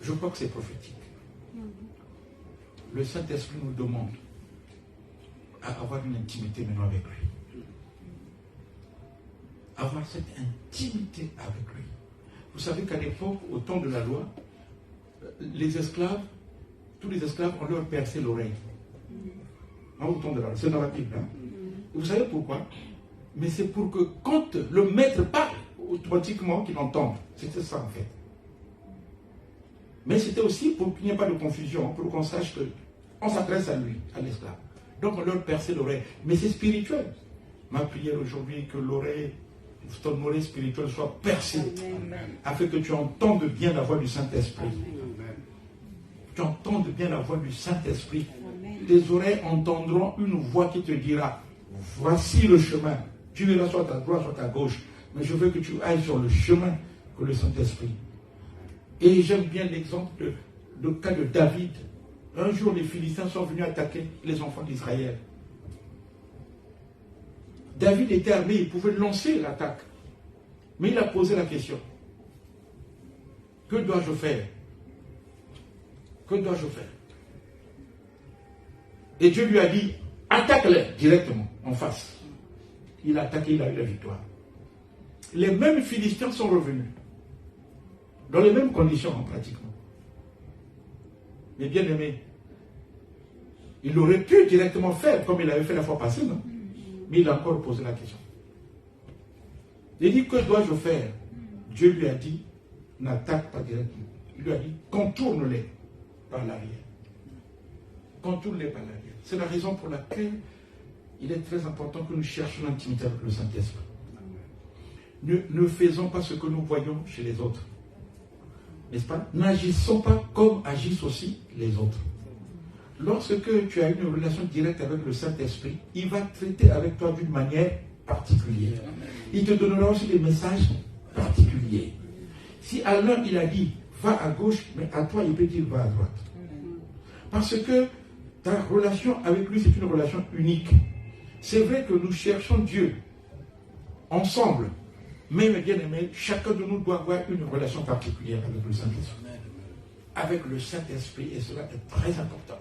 je crois que c'est prophétique. Le Saint-Esprit nous demande à avoir une intimité maintenant avec lui. Avoir cette intimité avec lui. Vous savez qu'à l'époque, au temps de la loi, les esclaves, tous les esclaves, on leur perçait l'oreille. Au temps de la loi, c'est dans la Bible. Hein? Vous savez pourquoi? Mais c'est pour que quand le maître parle, automatiquement qu'il entende. C'était ça en fait. Mais c'était aussi pour qu'il n'y ait pas de confusion, pour qu'on sache qu'on s'adresse à lui, à l'esclave. Donc on leur perçait l'oreille. Mais c'est spirituel. Ma prière aujourd'hui, que ton oreille spirituelle soit percée, afin que tu entendes bien la voix du Saint-Esprit. Tu entendes bien la voix du Saint-Esprit. Tes oreilles entendront une voix qui te dira, voici le chemin. Tu verras soit à ta droite, soit à ta gauche. Mais je veux que tu ailles sur le chemin que le Saint-Esprit. Et j'aime bien l'exemple le cas de David. Un jour, les Philistins sont venus attaquer les enfants d'Israël. David était armé, il pouvait lancer l'attaque. Mais il a posé la question. Que dois-je faire? Que dois-je faire? Et Dieu lui a dit, attaque-les directement, en face. Il a attaqué, il a eu la victoire. Les mêmes Philistins sont revenus. Dans les mêmes conditions, pratiquement. Mais bien aimé, il aurait pu directement faire comme il avait fait la fois passée, non? Mais il a encore posé la question. Il dit, que dois-je faire? Dieu lui a dit, n'attaque pas directement. Il lui a dit, contourne-les par l'arrière. Contourne-les par l'arrière. C'est la raison pour laquelle il est très important que nous cherchions l'intimité avec le Saint-Esprit. Ne faisons pas ce que nous voyons chez les autres. n'est-ce pas, n'agissons pas comme agissent aussi les autres. Lorsque tu as une relation directe avec le Saint-Esprit, il va traiter avec toi d'une manière particulière. Il te donnera aussi des messages particuliers. Si à l'un il a dit va à gauche, mais à toi il peut dire va à droite. Parce que ta relation avec lui, c'est une relation unique. C'est vrai que nous cherchons Dieu ensemble, mais bien aimé, chacun de nous doit avoir une relation particulière avec le Saint-Esprit. Avec le Saint-Esprit, et cela est très important.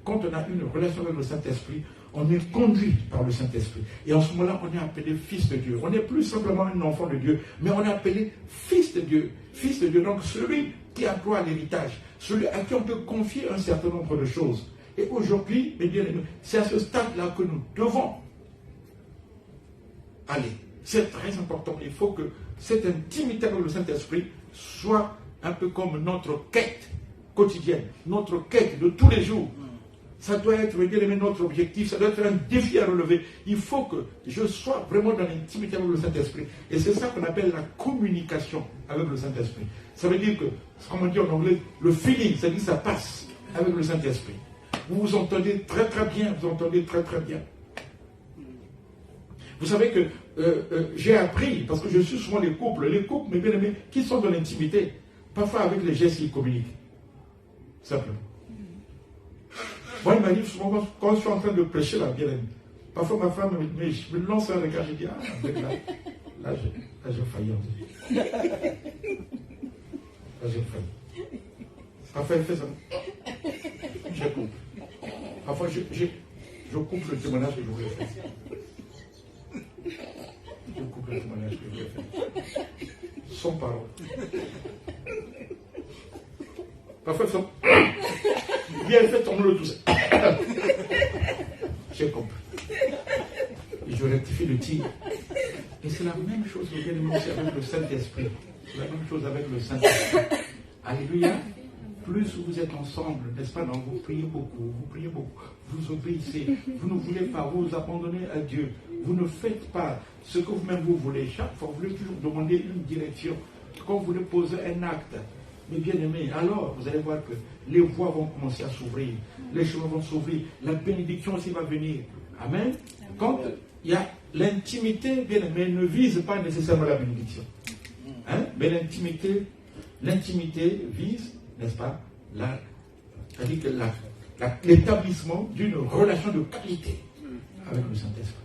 Quand on a une relation avec le Saint-Esprit, on est conduit par le Saint-Esprit. Et en ce moment-là, on est appelé fils de Dieu. On n'est plus simplement un enfant de Dieu, mais on est appelé fils de Dieu. Fils de Dieu, donc celui qui a droit à l'héritage, celui à qui on peut confier un certain nombre de choses. Et aujourd'hui, mes bien-aimés, c'est à ce stade-là que nous devons aller. C'est très important. Il faut que cette intimité avec le Saint-Esprit soit un peu comme notre quête quotidienne, notre quête de tous les jours. Ça doit être, bien aimé, notre objectif, ça doit être un défi à relever. Il faut que je sois vraiment dans l'intimité avec le Saint-Esprit. Et c'est ça qu'on appelle la communication avec le Saint-Esprit. Ça veut dire que, comme on dit en anglais, le feeling, ça dit ça passe avec le Saint-Esprit. Vous vous entendez très très bien, vous entendez très très bien. Vous savez que j'ai appris, parce que je suis souvent les couples, mes bien-aimés, qui sont dans l'intimité, parfois avec les gestes, ils communiquent. Simplement. Moi, il m'arrive souvent quand je suis en train de prêcher la bien-aimée. Parfois, ma femme me lance un regard, je dis, là j'ai failli. Là, j'ai failli. Parfois, elle fait ça. Je coupe. Parfois, je coupe le témoignage que je voulais faire. Je coupe le témoignage que je voulais faire. Sans parole. Parfois, ça. Bien, elle fait tomber le tout ça. J'ai compris. Et je rectifie le tir. Et c'est la même chose avec le Saint-Esprit. C'est la même chose avec le Saint-Esprit. Alléluia. Plus vous êtes ensemble, n'est-ce pas, donc vous priez beaucoup, vous obéissez, vous ne voulez pas vous abandonner à Dieu, vous ne faites pas ce que vous-même vous voulez. Chaque fois, vous voulez toujours demander une direction. Quand vous voulez poser un acte, mais bien aimé, alors vous allez voir que les voies vont commencer à s'ouvrir, les chemins vont s'ouvrir, la bénédiction aussi va venir. Amen. Quand il y a l'intimité, bien aimé, ne vise pas nécessairement la bénédiction. Hein? Mais l'intimité vise, n'est-ce pas, l'établissement d'une relation de qualité avec le Saint-Esprit.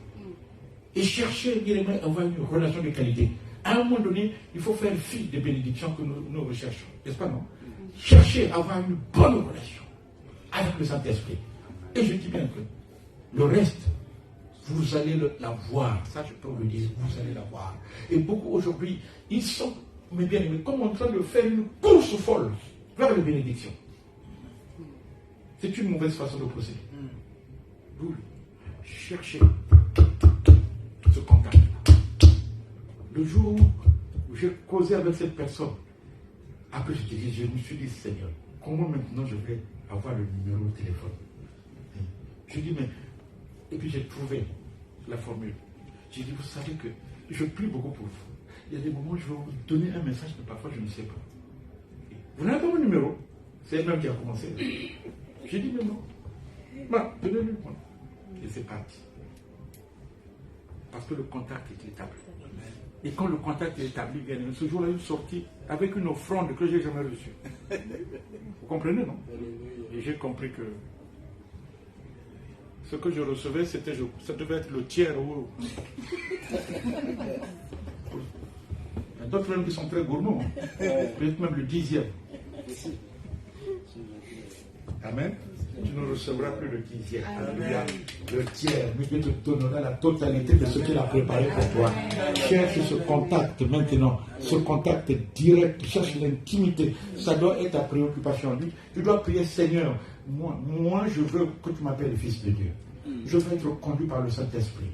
Et chercher, bien aimé, à avoir une relation de qualité. À un moment donné, il faut faire fi des bénédictions que nous recherchons. N'est-ce pas, non? Chercher à avoir une bonne relation avec le Saint-Esprit. Et je dis bien que le reste, vous allez la voir. Ça, je peux vous le dire, vous allez la voir. Et beaucoup aujourd'hui, ils sont, mais bien aimés, comme en train de faire une course folle vers les bénédictions. C'est une mauvaise façon de procéder. Vous cherchez ce contact. Le jour où j'ai causé avec cette personne, après je me suis dit, Seigneur, comment maintenant je vais avoir le numéro de téléphone? Je dis, mais, et puis j'ai trouvé la formule. J'ai dit, vous savez que je prie beaucoup pour vous. Il y a des moments où je vais vous donner un message, mais parfois je ne sais pas. Vous n'avez pas mon numéro? C'est elle-même qui a commencé. J'ai dit, mais non. Bah, donnez-le moi. Et c'est parti. Parce que le contact est établi. Et quand le contact est établi, bien, ce jour-là, il est sorti avec une offrande que je n'ai jamais reçue. Vous comprenez, non? Et j'ai compris que ce que je recevais, ça devait être le tiers ou. Il y a d'autres même qui sont très gourmands. Peut-être même le 10e. Amen. Tu ne recevras plus le 10e. Alléluia. Le tiers. Mais Dieu te donnera la totalité de ce qu'il a préparé pour toi. Cherche ce contact maintenant. Ce contact direct. Cherche l'intimité. Ça doit être ta préoccupation. Tu dois prier, Seigneur, moi je veux que tu m'appelles fils de Dieu. Je veux être conduit par le Saint-Esprit.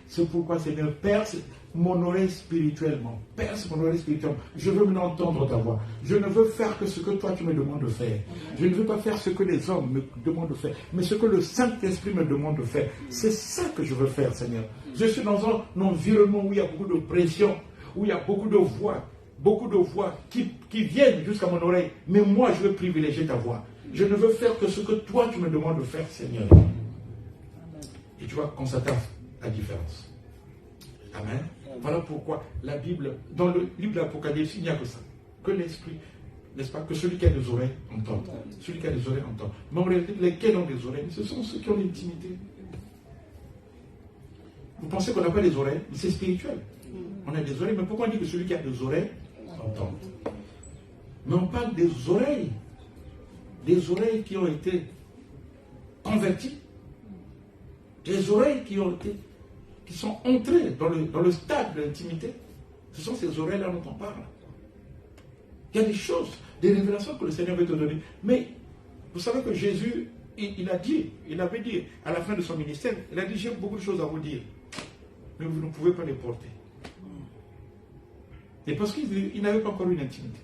C'est pourquoi, Seigneur, perce mon oreille spirituellement. Perce mon oreille spirituellement. Je veux maintenant entendre ta voix. Je ne veux faire que ce que toi tu me demandes de faire. Je ne veux pas faire ce que les hommes me demandent de faire, mais ce que le Saint-Esprit me demande de faire. C'est ça que je veux faire, Seigneur. Je suis dans un environnement où il y a beaucoup de pression, où il y a beaucoup de voix. beaucoup de voix qui viennent jusqu'à mon oreille. Mais moi, je veux privilégier ta voix. Je ne veux faire que ce que toi, tu me demandes de faire, Seigneur. Et tu vas constater la différence. Amen. Voilà pourquoi la Bible, dans le livre de l'Apocalypse, il n'y a que ça. Que l'Esprit, n'est-ce pas, que celui qui a des oreilles entende. Celui qui a des oreilles entend. Mais en réalité, lesquels ont des oreilles? Ce sont ceux qui ont l'intimité. Vous pensez qu'on n'a pas des oreilles? Mais c'est spirituel. On a des oreilles, mais pourquoi on dit que celui qui a des oreilles entend? Mais on parle des oreilles. Des oreilles qui ont été converties. Des oreilles qui sont entrées dans le stade de l'intimité. Ce sont ces oreilles-là dont on parle. Il y a des choses, des révélations que le Seigneur veut te donner. Mais vous savez que Jésus, il avait dit à la fin de son ministère, il a dit, j'ai beaucoup de choses à vous dire, mais vous ne pouvez pas les porter. Et parce qu'il n'avait pas encore une intimité.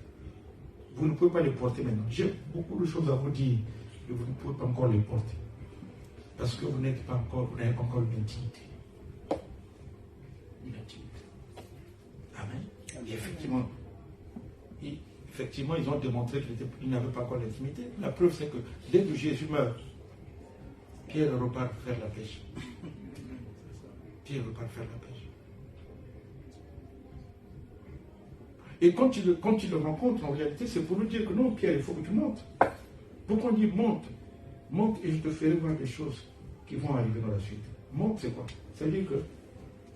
Vous ne pouvez pas les porter maintenant. J'ai beaucoup de choses à vous dire, mais vous ne pouvez pas encore les porter. Parce que vous n'avez pas encore une intimité. Une intimité. Amen. Et effectivement, ils ont démontré qu'ils n'avaient pas encore l'intimité. La preuve, c'est que dès que Jésus meurt, Pierre repart faire la pêche. Pierre repart faire la pêche. Et quand il le rencontre, en réalité, c'est pour lui dire que non, Pierre, il faut que tu montes. Pourquoi on dit monte? Monte et je te ferai voir des choses qui vont arriver dans la suite. Monte, c'est quoi? Ça veut dire que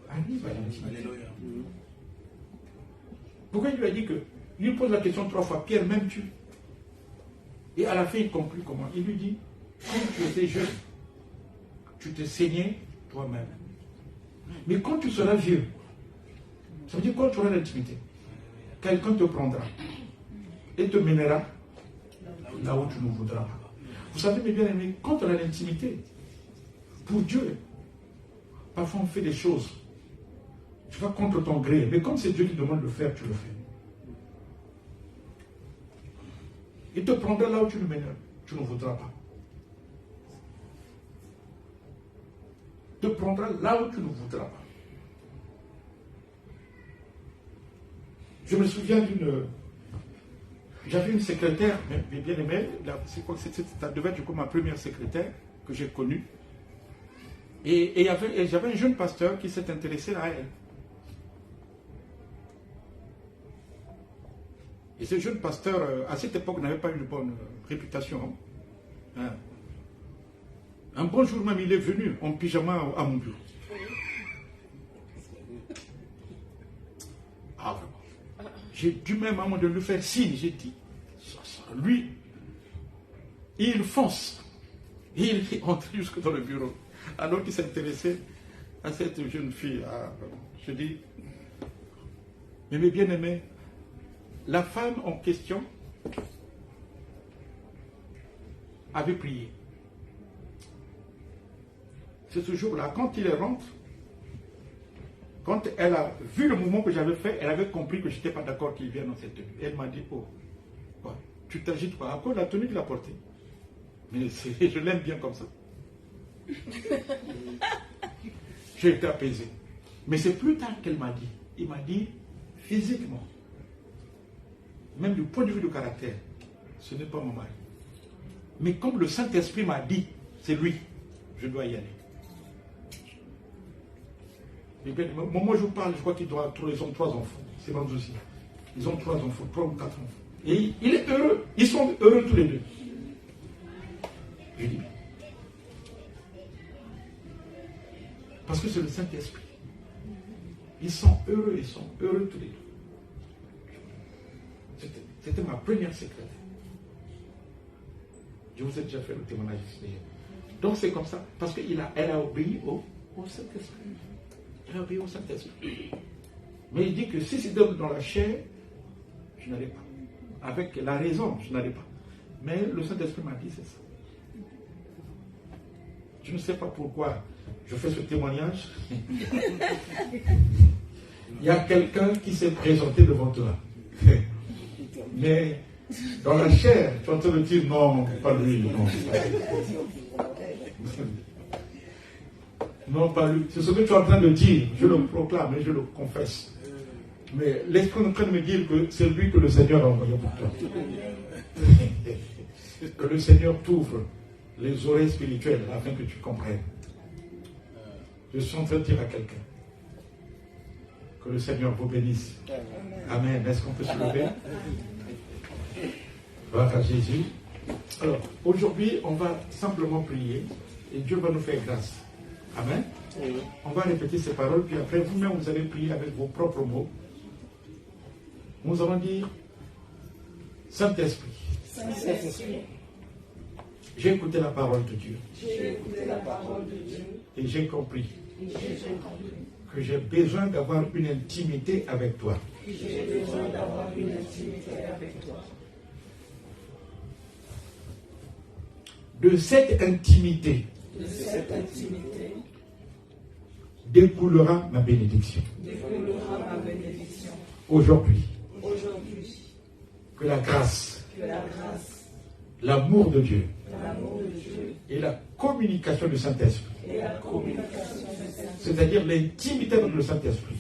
arrive à l'intimité. Alléluia. Pourquoi il lui a dit que il lui pose la question 3 fois, Pierre, m'aimes-tu? Et à la fin, il conclut comment? Il lui dit, quand tu étais jeune, tu t'es saigné toi-même. Mais quand tu seras vieux, ça veut dire quand tu auras l'intimité, quelqu'un te prendra et te mènera là où tu ne voudras pas. Vous savez, mes bien-aimés, quand on a l'intimité, pour Dieu, parfois on fait des choses, tu vas contre ton gré, mais comme c'est Dieu qui demande de le faire, tu le fais. Il te prendra là où tu ne voudras pas. Il te prendra là où tu ne voudras pas. Je me souviens j'avais une secrétaire, mais bien aimée, ça devait être comme ma première secrétaire que j'ai connue. Et j'avais un jeune pasteur qui s'est intéressé à elle. Et ce jeune pasteur, à cette époque, n'avait pas une bonne réputation. Hein. Un bon jour même, il est venu en pyjama à mon bureau. Ah, vraiment. J'ai dû même à un moment de lui faire signe. J'ai dit, lui, il fonce. Il entre jusque dans le bureau. Alors qu'il s'intéressait à cette jeune fille. Ah, je dis, mais mes bien-aimés, la femme en question avait prié. C'est ce jour-là, quand il rentre, quand elle a vu le mouvement que j'avais fait, elle avait compris que je n'étais pas d'accord qu'il vienne dans cette tenue. Elle m'a dit, oh, tu t'agites pas. À cause de la tenue qu'il a portée. Mais je l'aime bien comme ça. J'ai été apaisé. Mais c'est plus tard qu'elle m'a dit. Il m'a dit, physiquement, même du point de vue du caractère, ce n'est pas mon mari. Mais comme le Saint-Esprit m'a dit, c'est lui, je dois y aller. Au moment où je vous parle, je crois qu'ils ont 3 enfants. C'est bon aussi. Ils ont 3 enfants, 3 ou 4 enfants. Et il est heureux. Ils sont heureux tous les deux. Je dis, parce que c'est le Saint-Esprit. Ils sont heureux tous les deux. C'était ma première secrétaire. Je vous ai déjà fait le témoignage ici. Donc c'est comme ça, parce qu'elle a obéi au Saint-Esprit. Elle a obéi au Saint-Esprit. Mais il dit que si c'était dans la chair, je n'allais pas. Avec la raison, je n'allais pas. Mais le Saint-Esprit m'a dit, c'est ça. Je ne sais pas pourquoi je fais ce témoignage. Il y a quelqu'un qui s'est présenté devant toi. Mais dans la chair, tu es en train de dire non, pas lui, non. Non, pas lui. C'est ce que tu es en train de dire. Je le proclame et je le confesse. Mais l'Esprit est en train de me dire que c'est lui que le Seigneur a envoyé pour toi. Que le Seigneur t'ouvre les oreilles spirituelles afin que tu comprennes. Je suis en train de dire à quelqu'un que le Seigneur vous bénisse. Amen. Est-ce qu'on peut se lever? Gloire à Jésus. Alors, aujourd'hui, on va simplement prier et Dieu va nous faire grâce. Amen. On va répéter ces paroles, puis après, vous-même, vous allez prier avec vos propres mots. Nous allons dire Saint-Esprit. J'ai écouté la parole de Dieu. Et j'ai compris que j'ai besoin d'avoir une intimité avec toi. De cette intimité découlera ma bénédiction. Aujourd'hui, que la grâce, l'amour de Dieu et la communication du Saint-Esprit, c'est-à-dire l'intimité avec le Saint-Esprit,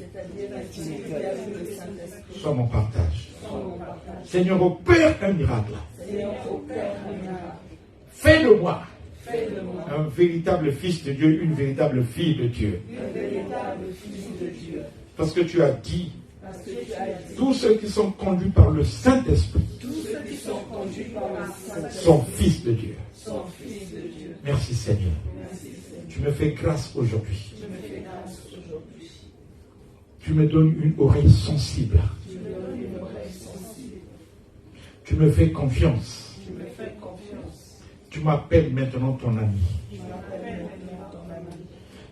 soit mon partage. Seigneur, opère un miracle. Fais de moi un véritable fils de Dieu, une véritable fille de Dieu. Parce que tu as dit, tous ceux qui sont conduits par le Saint-Esprit sont fils de Dieu. Merci Seigneur. Tu me fais grâce aujourd'hui. Tu me donnes une oreille sensible. Tu me fais confiance. Tu m'appelles maintenant ton ami.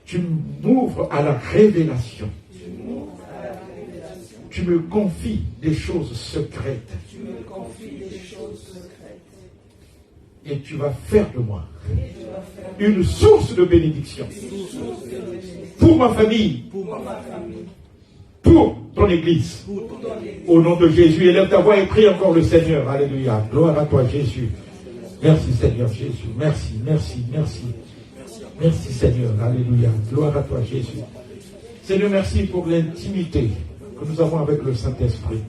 Tu m'ouvres à la révélation. Tu me confies des choses secrètes. Et tu vas faire de moi une source de bénédiction pour ma famille, pour ton église. Au nom de Jésus, élève ta voix et prie encore le Seigneur. Alléluia. Gloire à toi, Jésus. Merci, Seigneur Jésus. Merci, merci, merci. Merci, Seigneur. Alléluia. Gloire à toi, Jésus. Seigneur, merci pour l'intimité que nous avons avec le Saint-Esprit.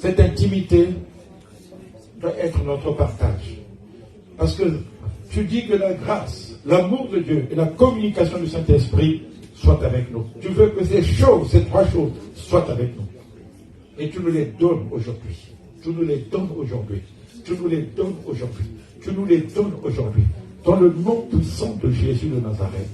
Cette intimité doit être notre partage. Parce que tu dis que la grâce, l'amour de Dieu et la communication du Saint-Esprit soient avec nous. Tu veux que ces choses, ces trois choses, soient avec nous. Et tu nous les donnes aujourd'hui. Tu nous les donnes aujourd'hui. Tu nous les donnes aujourd'hui. Tu nous les donnes aujourd'hui. Dans le nom puissant de Jésus de Nazareth.